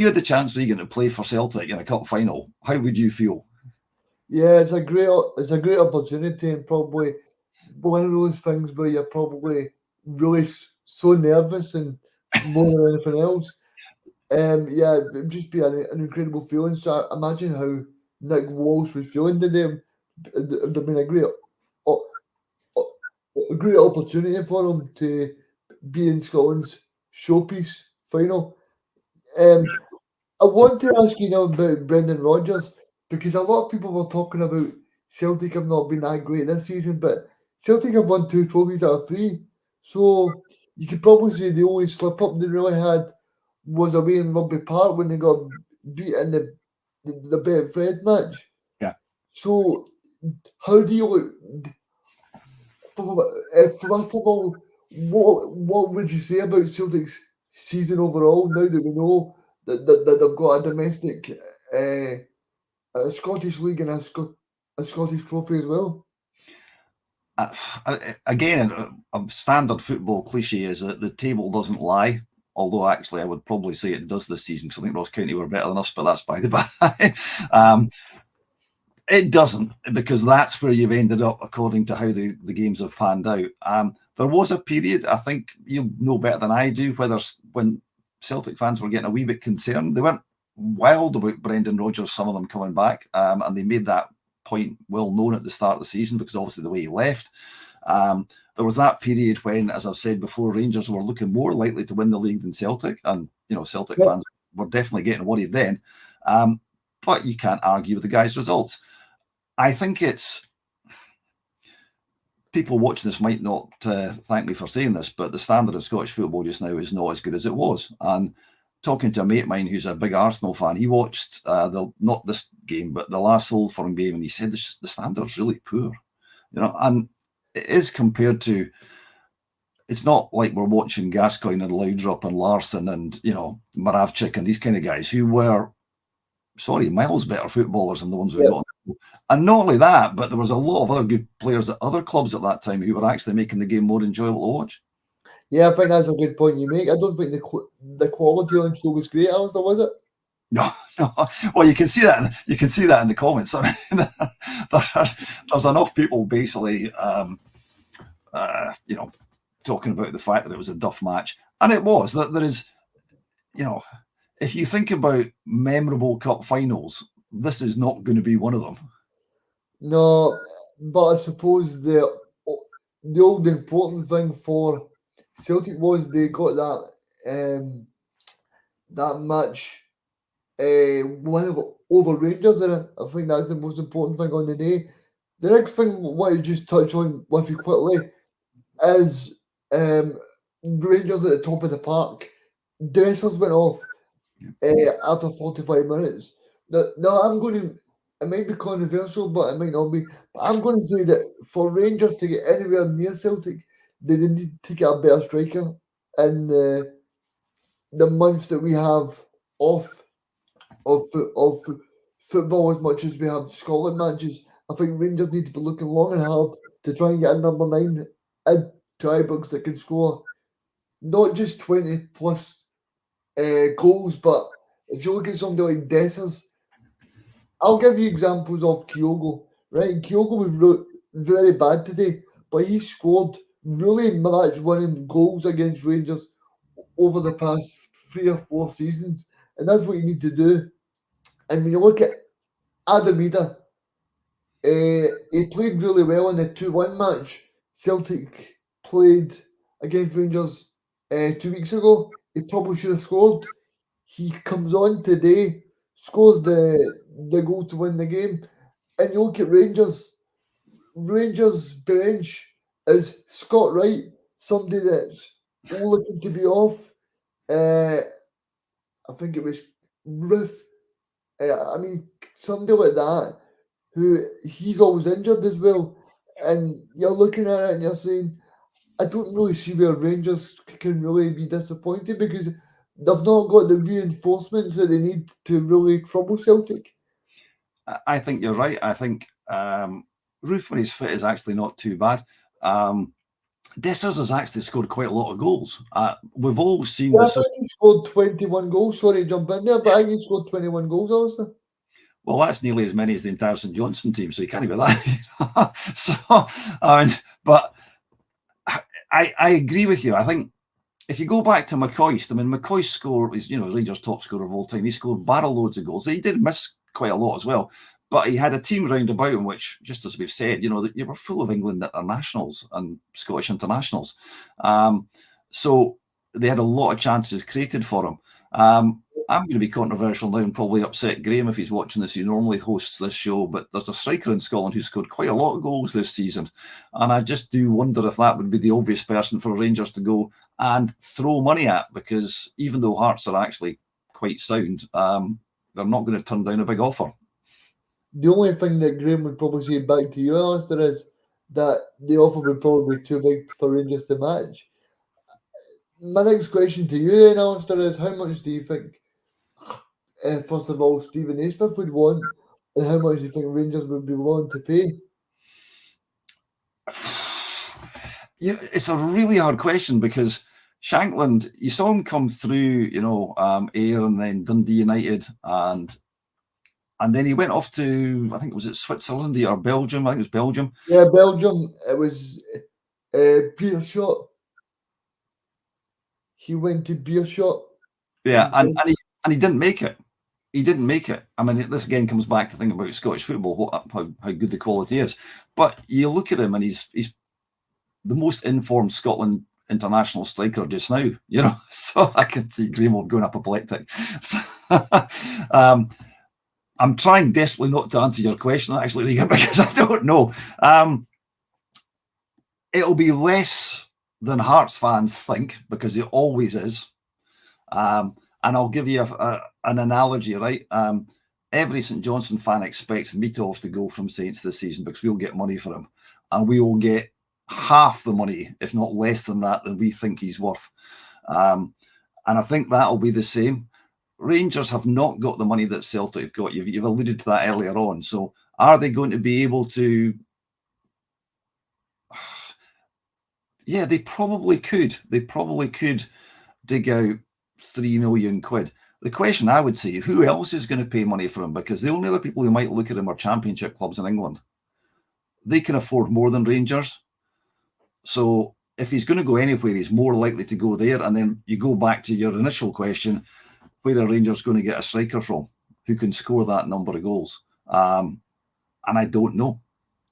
had the chance, Regan, to play for Celtic in a cup final, how would you feel? Yeah, it's a great opportunity, and probably one of those things where you're probably really so nervous and more than anything else. Yeah, it'd just be an incredible feeling. So I imagine how Nick Walsh was feeling today. It'd have been a great opportunity for him to be in Scotland's showpiece final. Um, I So, want to ask you now about Brendan Rodgers, because a lot of people were talking about Celtic have not been that great this season, but Celtic have won 2 trophies out of 3. So you could probably say the only slip up they really had was away in Rugby Park when they got beat in the Betfred match. yeah. So how do you look? First of all, what would you say about Celtic's season overall? Now that we know that they've got a domestic, a Scottish league and a Scottish trophy as well. Again, a standard football cliche is that the table doesn't lie. Although actually, I would probably say it does this season because I think Ross County were better than us, but that's by the by. It doesn't, because that's where you've ended up according to how the games have panned out. There was a period, I think you know better than I do, when Celtic fans were getting a wee bit concerned. They weren't wild about Brendan Rodgers, some of them coming back, and they made that point well known at the start of the season because obviously the way he left. There was that period when, as I've said before, Rangers were looking more likely to win the league than Celtic, and Celtic fans were definitely getting worried then. But you can't argue with the guy's results. I think it's people watching this might not thank me for saying this, but the standard of Scottish football just now is not as good as it was. And talking to a mate of mine who's a big Arsenal fan, he watched not this game, but the last Old Firm game, and he said the standard's really poor. And it is compared to. It's not like we're watching Gascoigne and Laudrup and Larson and Moravchik and these kind of guys who were, miles better footballers than the ones we got. And not only that, but there was a lot of other good players at other clubs at that time who were actually making the game more enjoyable to watch. Yeah, I think that's a good point you make. I don't think the quality on show was great, Alistair, was it? No. Well, you can see that. You can see that in the comments. I mean, there's enough people basically, talking about the fact that it was a duff match, and it was. That there is, if you think about memorable cup finals, this is not going to be one of them. No, but I suppose the old important thing for Celtic was they got that match one over Rangers in it. I think that's the most important thing on the day. The next thing I want to just touch on with you quickly is Rangers at the top of the park. Dessers went off after 45 minutes. Now I'm going to. It might be controversial, but it might not be. But I'm going to say that for Rangers to get anywhere near Celtic, they need to get a better striker in the months that we have off of football as much as we have Scotland matches. I think Rangers need to be looking long and hard to try and get a number 9 into Ibrox that can score not just 20 plus goals, but if you look at somebody like Dessers, I'll give you examples of Kyogo. Right, Kyogo was very bad today, but he scored really match-winning goals against Rangers over the past 3 or 4 seasons, and that's what you need to do. And when you look at Adam Ida, he played really well in the 2-1 match Celtic played against Rangers 2 weeks ago. He probably should have scored. He comes on today, scores the goal to win the game, and you look at Rangers. Rangers bench is Scott Wright, somebody that's looking to be off. I think it was Ruth. I mean, somebody like that who he's always injured as well. And you're looking at it and you're saying, I don't really see where Rangers can really be disappointed because they've not got the reinforcements that they need to really trouble Celtic. I think you're right. I think Ruth, when he's fit, is actually not too bad. Dessers has actually scored quite a lot of goals. We've all seen Yeah, I this. think he scored 21 goals. Sorry to jump in there, but I think he scored 21 goals, also. Well, that's nearly as many as the entire St Johnstone team, so you can't be that. So, I mean, but I agree with you. I think if you go back to McCoist, I mean, McCoist's score is, Rangers' top scorer of all time. He scored barrel loads of goals. He did miss quite a lot as well, but he had a team round about him, which, just as we've said, that you were full of England internationals and Scottish internationals. So they had a lot of chances created for him. I'm going to be controversial now and probably upset Graham if he's watching this. He normally hosts this show, but there's a striker in Scotland who scored quite a lot of goals this season. And I just do wonder if that would be the obvious person for Rangers to go and throw money at, because even though Hearts are actually quite sound, they're not going to turn down a big offer. The only thing that Graham would probably say back to you, Alistair, is that the offer would probably be too big for Rangers to match. My next question to you then, Alistair, is how much do you think, first of all, Stephen Naismith would want, and how much do you think Rangers would be willing to pay? It's a really hard question because Shankland, you saw him come through, Ayr and then Dundee United, and then he went off to, I think it was Switzerland or Belgium. I think it was Belgium. Yeah, Belgium. It was Beerschot. He went to Beerschot. Yeah, and he didn't make it. He didn't make it. I mean, this again comes back to the thing about Scottish football, how good the quality is. But you look at him and he's the most informed Scotland international striker just now, So I can see Graham going apoplectic. So, I'm trying desperately not to answer your question, actually, Regan, because I don't know. It'll be less than Hearts fans think, because it always is. And I'll give you an analogy, right? Every St Johnstone fan expects Mitov to go from Saints this season because we'll get money for him. And we will get half the money, if not less than that, than we think he's worth. And I think that'll be the same. Rangers have not got the money that Celtic have got. You've alluded to that earlier on. So are they going to be able to? Yeah, they probably could. They probably could dig out £3 million. The question I would say, who else is going to pay money for him? Because the only other people who might look at him are championship clubs in England. They can afford more than Rangers. So if he's going to go anywhere, he's more likely to go there. And then you go back to your initial question, where are Rangers going to get a striker from who can score that number of goals? And I don't know.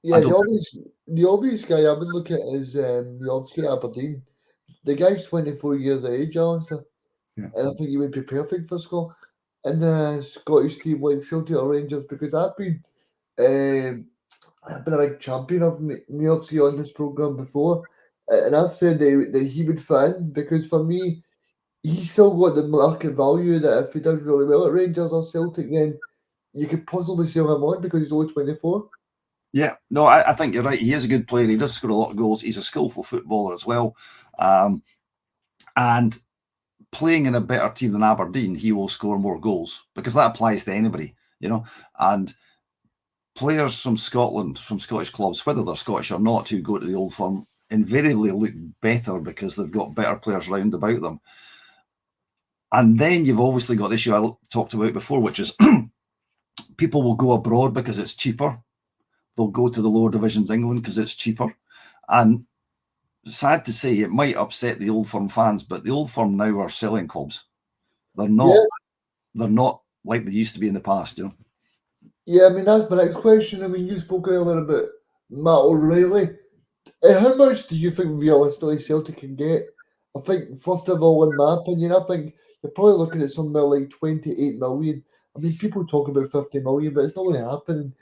Yeah, the obvious guy I would look at is Miovski at Aberdeen. The guy's 24 years of age, Alistair. Yeah. And I think he would be perfect for Scott in a Scottish team like Celtic or Rangers, because I've been a big champion of Miovski on this programme before, and I've said that he would fit in, because for me, he's still got the market value that if he does really well at Rangers or Celtic, then you could possibly sell him on because he's only 24. Yeah, no, I think you're right. He is a good player. He does score a lot of goals. He's a skillful footballer as well. And playing in a better team than Aberdeen, he will score more goals, because that applies to anybody, And players from Scotland, from Scottish clubs, whether they're Scottish or not, who go to the Old Firm, invariably look better because they've got better players round about them. And then you've obviously got the issue I talked about before, which is people will go abroad because it's cheaper. They'll go to the lower divisions England because it's cheaper. And sad to say, it might upset the Old Firm fans, but the Old Firm now are selling clubs. They're not. They're not like they used to be in the past. Yeah, I mean, that's my next question. I mean, you spoke earlier about Matt O'Reilly. How much do you think realistically Celtic can get? I think, first of all, in my opinion, I think you're probably looking at somewhere like 28 million. I mean, people talk about 50 million, but it's not going to happen in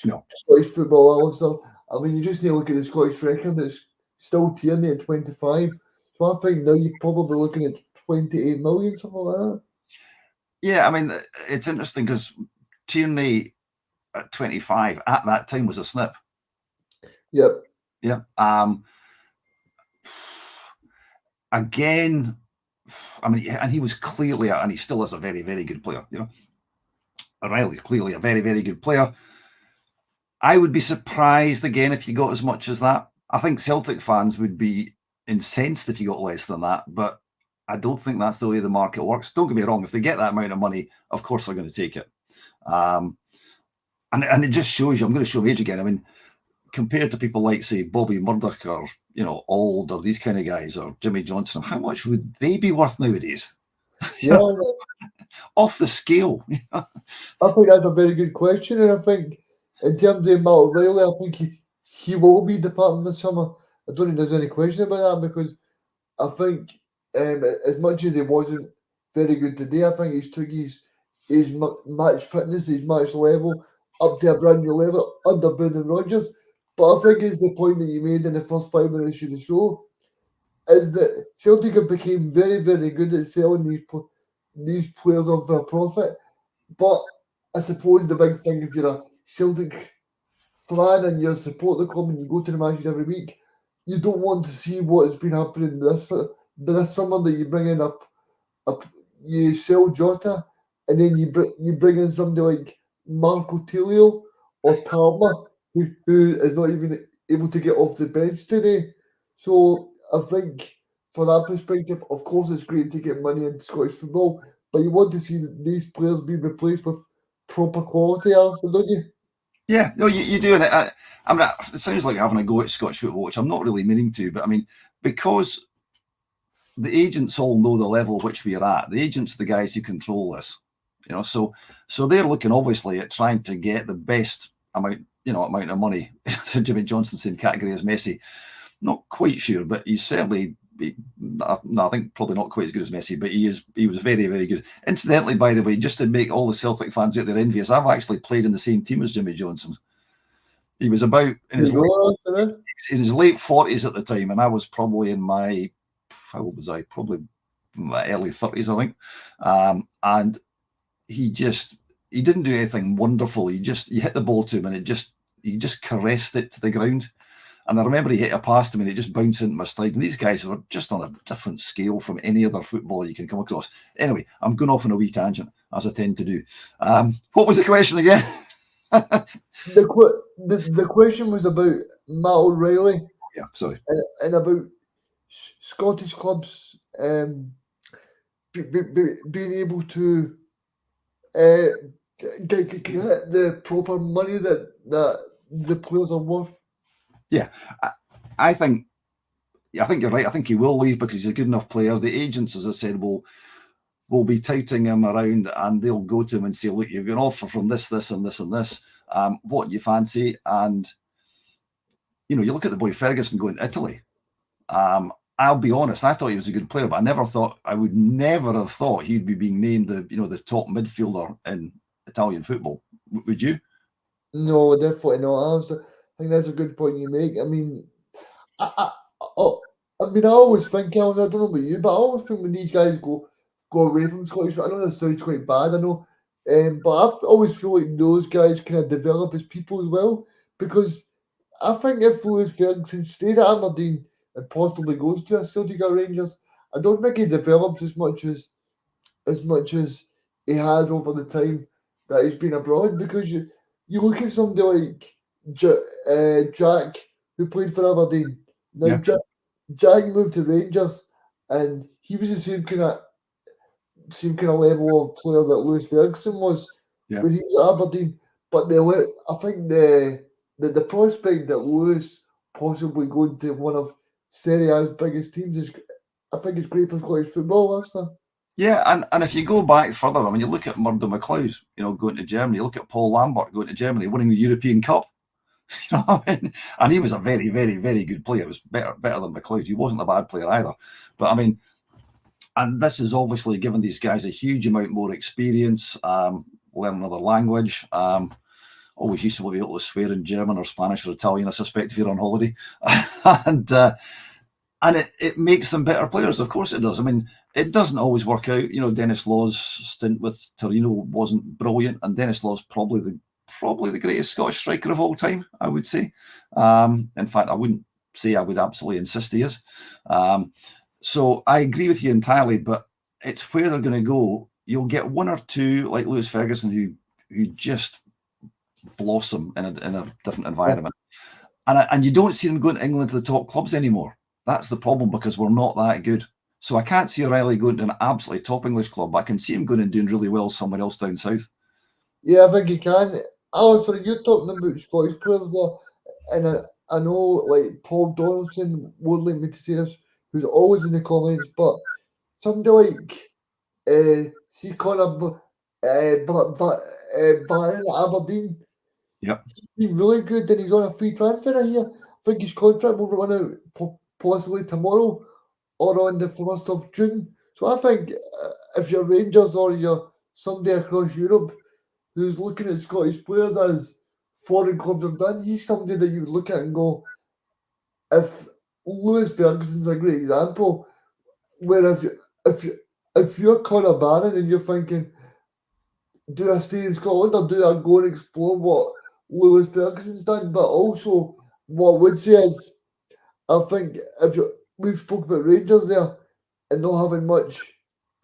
No. Scottish football, also. I mean, you just need to look at the Scottish record. It's still Tierney at 25. So I think now you're probably looking at 28 million, something like that. Yeah, I mean, it's interesting because Tierney at 25 at that time was a snip. Yep. Yeah. Again, I mean, and he was clearly, and he still is a very, very good player. O'Reilly's clearly a very, very good player. I would be surprised again if you got as much as that. I think Celtic fans would be incensed if you got less than that, but I don't think that's the way the market works. Don't get me wrong, if they get that amount of money, of course they're going to take it. And it just shows you, I'm going to show age again. I mean, compared to people like, say, Bobby Murdoch or, Auld or these kind of guys or Jimmy Johnson, how much would they be worth nowadays? Yeah, Off the scale. I think that's a very good question, and I think in terms of Matt O'Reilly, I think he will be departing this summer. I don't think there's any question about that because I think as much as he wasn't very good today, I think he's took his match fitness, his match level up to a brand new level under Brendan Rodgers. But I think it's the point that you made in the first 5 minutes of the show is that Celtic have became very, very good at selling these players off for a profit. But I suppose the big thing, if you're a Celtic fan and you support the club and you go to the matches every week, you don't want to see what has been happening this summer that you bring in you sell Jota and then you bring in somebody like Marco Tilio or Palmer who is not even able to get off the bench today. So I think for that perspective, of course, it's great to get money into Scottish football, but you want to see these players be replaced with proper quality, Alison, don't you? Yeah, no, you do. And I mean, it sounds like having a go at Scottish football, which I'm not really meaning to, but I mean, because the agents all know the level at which we are at, the agents are the guys who control this, so they're looking obviously at trying to get the best amount of money. Jimmy Johnson saying category as Messi. Not quite sure, but he's certainly, I think probably not quite as good as Messi, but he was very, very good. Incidentally, by the way, just to make all the Celtic fans out there envious, I've actually played in the same team as Jimmy Johnson. He was about in his late 40s at the time, and I was probably in my, how old was I? Probably my early 30s, I think. And he didn't do anything wonderful. You hit the ball to him, and he just caressed it to the ground. And I remember he hit a pass to me and it just bounced into my stride. And these guys were just on a different scale from any other footballer you can come across. Anyway, I'm going off on a wee tangent, as I tend to do. What was the question again? The question was about Matt O'Reilly. Yeah, sorry. And about Scottish clubs being able to get the proper money that the players are worth. Yeah, I think you're right. I think he will leave because he's a good enough player. The agents, as I said, will be touting him around, and they'll go to him and say, "Look, you've got an offer from this, and this, and this. What do you fancy?" And you look at the boy Ferguson going to Italy. I'll be honest, I thought he was a good player, but I would never have thought he'd be being named the top midfielder in Italian football. Would you? No, definitely not. I think that's a good point you make. I mean, I always think, Alan, I don't know about you, but I always think when these guys go away from Scottish, I know that sounds quite bad, I know, but I always feel like those guys kind of develop as people as well, because I think if Lewis Ferguson stayed at Aberdeen and possibly goes to a Celtic or Rangers, I don't think he develops as much as he has over the time that he's been abroad. Because you look at somebody like Jack, who played for Aberdeen. Now Yeah. Jack moved to Rangers, and he was the same kind of level of player that Lewis Ferguson was when he was at Aberdeen. But I think the prospect that Lewis possibly going to one of Serie A's biggest teams I think it's great for Scottish football, Lester. Yeah, and if you go back further, I mean, you look at Murdo McLeod, going to Germany. You look at Paul Lambert going to Germany, winning the European Cup. You know what I mean? And he was a very, very, very good player. It was better than McLeod. He wasn't a bad player either. But I mean, and this has obviously given these guys a huge amount more experience, learn another language. Always used to be able to swear in German or Spanish or Italian, I suspect, if you're on holiday. and it makes them better players. Of course it does. I mean, it doesn't always work out. Dennis Law's stint with Torino wasn't brilliant, and Dennis Law's probably the greatest Scottish striker of all time, I would say. In fact, I wouldn't say I would absolutely insist he is. So I agree with you entirely, but it's where they're going to go. You'll get one or two like Lewis Ferguson who just blossom in a different environment, and you don't see them going to England to the top clubs anymore. That's the problem, because we're not that good. So I can't see O'Reilly going to an absolutely top English club, but I can see him going and doing really well somewhere else down south. Yeah, I think you can. Alistair, you're talking about Scottish players there, and I know like Paul Donaldson would like me to say this, who's always in the comments, but somebody like see Connor Barron at Aberdeen, Yep. he's been really good, and he's on a free transfer here. I think his contract will run out possibly tomorrow or on the 1st of June. So I think if you're Rangers or you're somebody across Europe who's looking at Scottish players as foreign clubs have done, he's somebody that you would look at and go, if Lewis Ferguson's a great example, where if you're Conor Barron and you're thinking, do I stay in Scotland or do I go and explore what Lewis Ferguson's done? But also, what I would say is, I think if we've spoke about Rangers there and not having much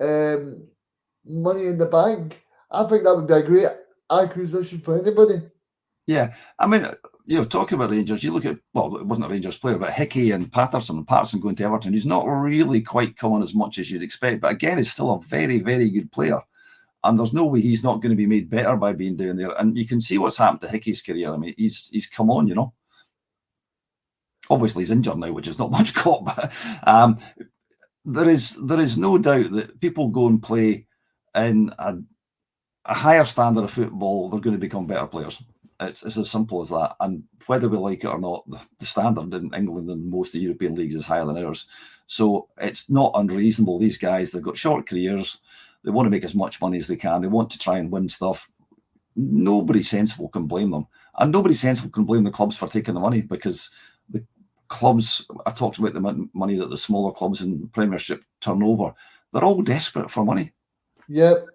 um, money in the bank, I think that would be a great acquisition for anybody. Yeah, I mean, talking about Rangers, you look at, well, it wasn't a Rangers player, but Hickey and Patterson going to Everton, who's not really quite come on as much as you'd expect, but again, he's still a very, very good player. And there's no way he's not going to be made better by being down there. And you can see what's happened to Hickey's career. I mean, he's come on. Obviously, he's injured now, which is not much caught, but there is no doubt that people go and play in a higher standard of football, they're going to become better players. It's as simple as that. And whether we like it or not, the standard in England and most of the European leagues is higher than ours. So it's not unreasonable. These guys, they've got short careers. They want to make as much money as they can. They want to try and win stuff. Nobody sensible can blame them. And nobody sensible can blame the clubs for taking the money, because the clubs, I talked about the money that the smaller clubs in the Premiership turn over. They're all desperate for money. Yep.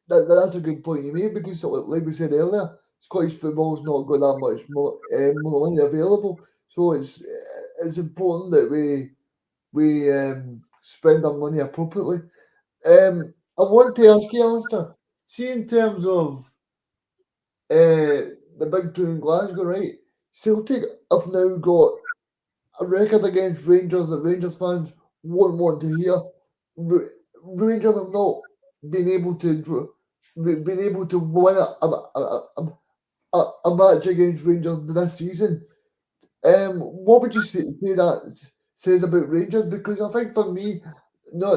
That's a good point you made, because, like we said earlier, Scottish football's not got that much more money available. So it's important that we spend our money appropriately. I want to ask you, Alistair, see in terms of the big two in Glasgow, right? Celtic have now got a record against Rangers that Rangers fans won't want to hear. Rangers have not been able to win a match against Rangers this season. What would you say that says about Rangers? Because I think for me, no,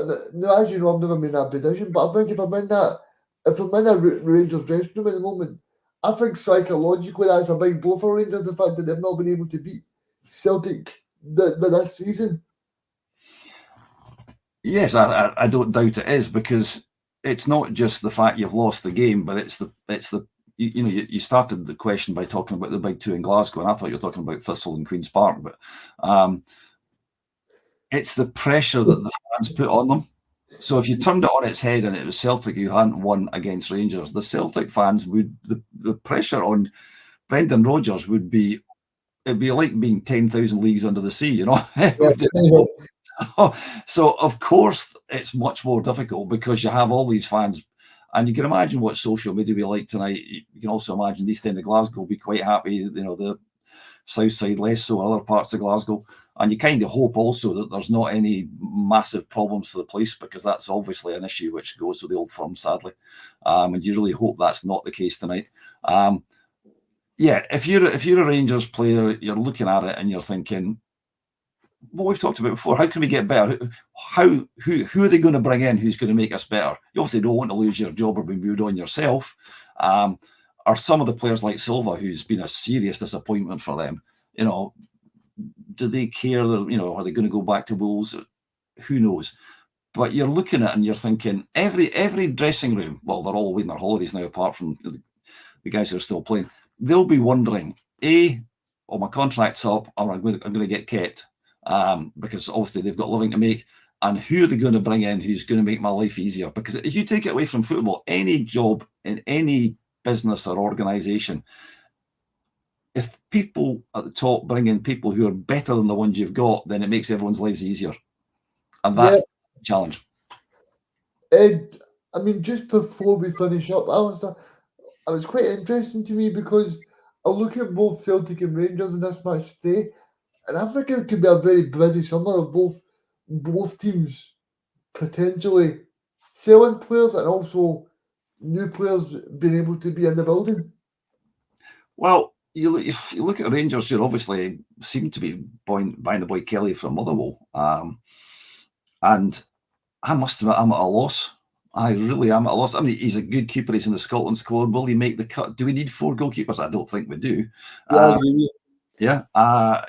as you know, I've never been in that position, but I think if I'm in a Rangers dressing room at the moment, I think psychologically that's a big blow for Rangers. The fact that they've not been able to beat Celtic this season. Yes, I don't doubt it is, because it's not just the fact you've lost the game, but it's the you started the question by talking about the big two in Glasgow, and I thought you were talking about Thistle and Queen's Park, but it's the pressure that the fans put on them. So if you turned it on its head and it was Celtic who hadn't won against Rangers, the Celtic fans would, the pressure on Brendan Rodgers would be, it'd be like being 10,000 leagues under the sea, So of course it's much more difficult, because you have all these fans, and you can imagine what social media will be like tonight. You can also imagine East End of Glasgow will be quite happy, the south side less so, other parts of Glasgow. And you kind of hope also that there's not any massive problems to the police, because that's obviously an issue which goes with the old firm, sadly. And you really hope that's not the case tonight. Yeah, if you're a Rangers player, you're looking at it and you're thinking, what we've talked about before. How can we get better? Who are they going to bring in? Who's going to make us better? You obviously don't want to lose your job or be moved on yourself. Are some of the players like Silva, who's been a serious disappointment for them? Do they care? Are they going to go back to Wolves? Who knows? But you're looking at it and you're thinking every dressing room. Well, they're all away on their holidays now, apart from the guys who are still playing. They'll be wondering, my contract's up, or I'm going to get kept, because obviously they've got a living to make. And who are they going to bring in who's going to make my life easier? Because if you take it away from football, any job in any business or organisation, if people at the top bring in people who are better than the ones you've got, then it makes everyone's lives easier. And that's the challenge. Ed, I mean, just before we finish up, Alistair, it was quite interesting to me because I look at both Celtic and Rangers in this match today, and I think it could be a very busy summer of both teams potentially selling players and also new players being able to be in the building. Well, if you look at Rangers, you obviously seem to be buying the boy Kelly from Motherwell. And I must admit, I'm at a loss. I really am at a loss. I mean, he's a good keeper. He's in the Scotland squad. Will he make the cut? Do we need 4 goalkeepers? I don't think we do.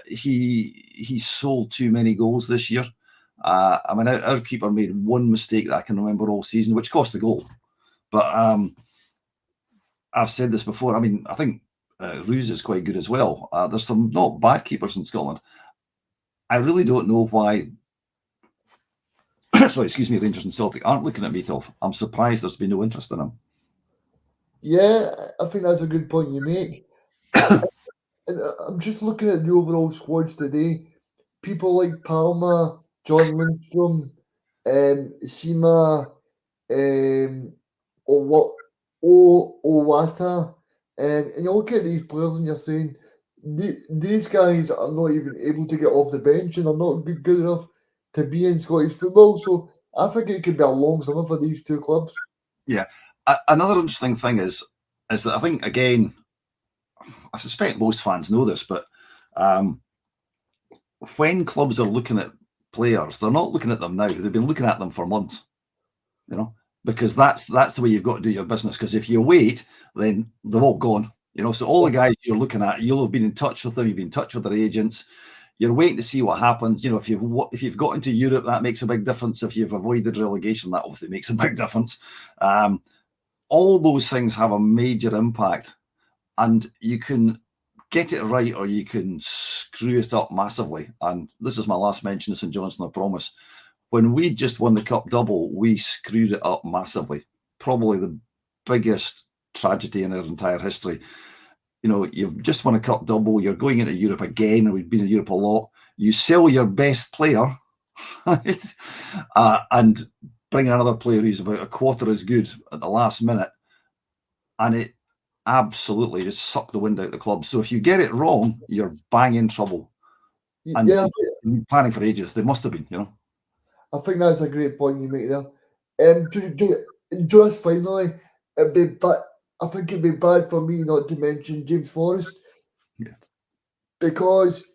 He sold too many goals this year. I mean, our keeper made one mistake that I can remember all season, which cost a goal. But I've said this before. I mean, I think Roos is quite good as well. There's some not bad keepers in Scotland. I really don't know why. Sorry, excuse me, Rangers and Celtic aren't looking at Matov. I'm surprised there's been no interest in him. Yeah, I think that's a good point you make. And I'm just looking at the overall squads today. People like Palma, John Lindstrom, Sima, Owata, and you look at these players and you're saying these guys are not even able to get off the bench and are not good enough to be in Scottish football. So I think it could be a long summer for these two clubs. Yeah. Another interesting thing is that I think, again, I suspect most fans know this, but when clubs are looking at players, they're not looking at them now. They've been looking at them for months, because that's the way you've got to do your business. Because if you wait, then they've all gone. So all the guys you're looking at, you'll have been in touch with them. You've been in touch with their agents. You're waiting to see what happens. If you've got into Europe, that makes a big difference. If you've avoided relegation, that obviously makes a big difference. All those things have a major impact, and you can get it right or you can screw it up massively. And this is my last mention of St Johnstone, I promise. When we just won the cup double, we screwed it up massively. Probably the biggest tragedy in our entire history. You've just won a cup double, you're going into Europe again, and we've been in Europe a lot. You sell your best player and bring another player who's about a quarter as good at the last minute, and it absolutely just sucked the wind out of the club. So if you get it wrong, you're bang in trouble. And planning for ages, they must have been, I think that's a great point you make there. Just finally, I think it'd be bad for me not to mention James Forrest. Yeah. Because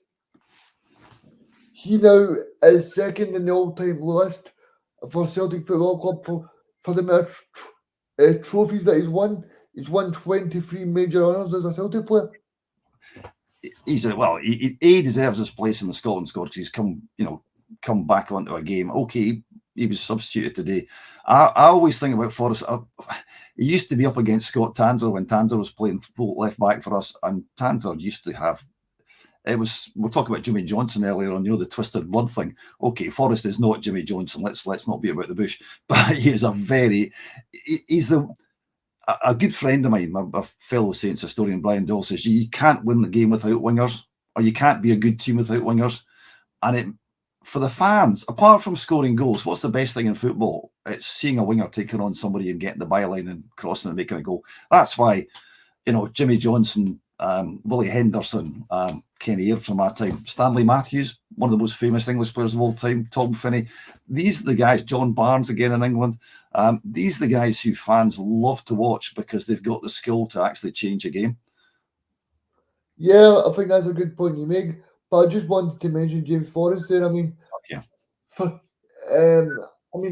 he now is second in the all-time list for Celtic Football Club for the amount of trophies that he's won. He's won 23 major honours as a Celtic player. He deserves his place in the Scotland squad because he's come back onto a game. Okay, he was substituted today. I always think about Forrest. He used to be up against Scott Tanser when Tanser was playing full left back for us, and Tanser used to have. We're talking about Jimmy Johnson earlier on, the twisted blood thing. Okay, Forrest is not Jimmy Johnson. Let's not beat about the bush. But he's a good friend of mine, my fellow Saints historian Brian Dole, says you can't win the game without wingers, or you can't be a good team without wingers. And for the fans, apart from scoring goals, what's the best thing in football? It's seeing a winger taking on somebody and getting the byline and crossing and making a goal. That's why, Jimmy Johnson, Willie Henderson, Kenny Aird from my time, Stanley Matthews, one of the most famous English players of all time, Tom Finney. These are the guys, John Barnes again in England. These are the guys who fans love to watch because they've got the skill to actually change a game. Yeah, I think that's a good point you make. But I just wanted to mention James Forrest there. I mean, Yeah. for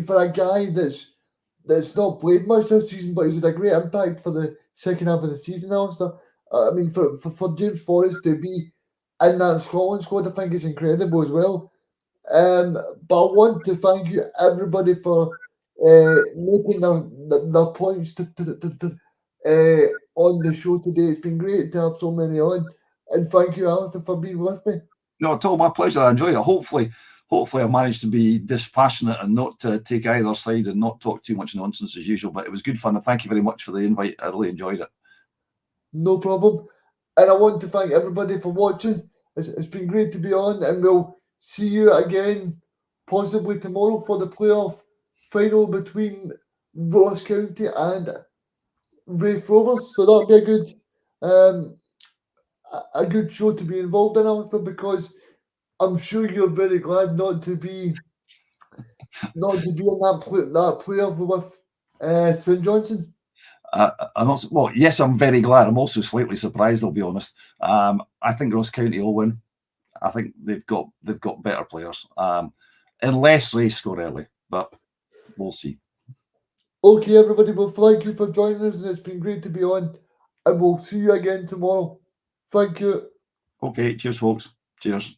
for a guy that's not played much this season, but he's had a great impact for the second half of the season, Alistair. I mean, for James Forrest to be in that Scotland squad, I think it's incredible as well. But I want to thank you, everybody, for making their points on the show today. It's been great to have so many on, and thank you, Alistair, for being with me. No, it's all my pleasure. I enjoyed it. Hopefully, I managed to be dispassionate and not take either side and not talk too much nonsense as usual. But it was good fun, and thank you very much for the invite. I really enjoyed it. No problem. And I want to thank everybody for watching. It's been great to be on, and we'll see you again possibly tomorrow for the playoff final between Ross County and Raith Rovers. So that'll be um, a good show to be involved in, Alistair, because I'm sure you're very glad not to be in that playoff with St Johnson. I'm also, well, yes, I'm very glad. I'm also slightly surprised, I'll be honest. I think Ross County will win. I think they've got better players, unless they score early, but we'll see. Okay, everybody, well, thank you for joining us, and it's been great to be on, and we'll see you again tomorrow. Thank you. Okay, cheers, folks. Cheers.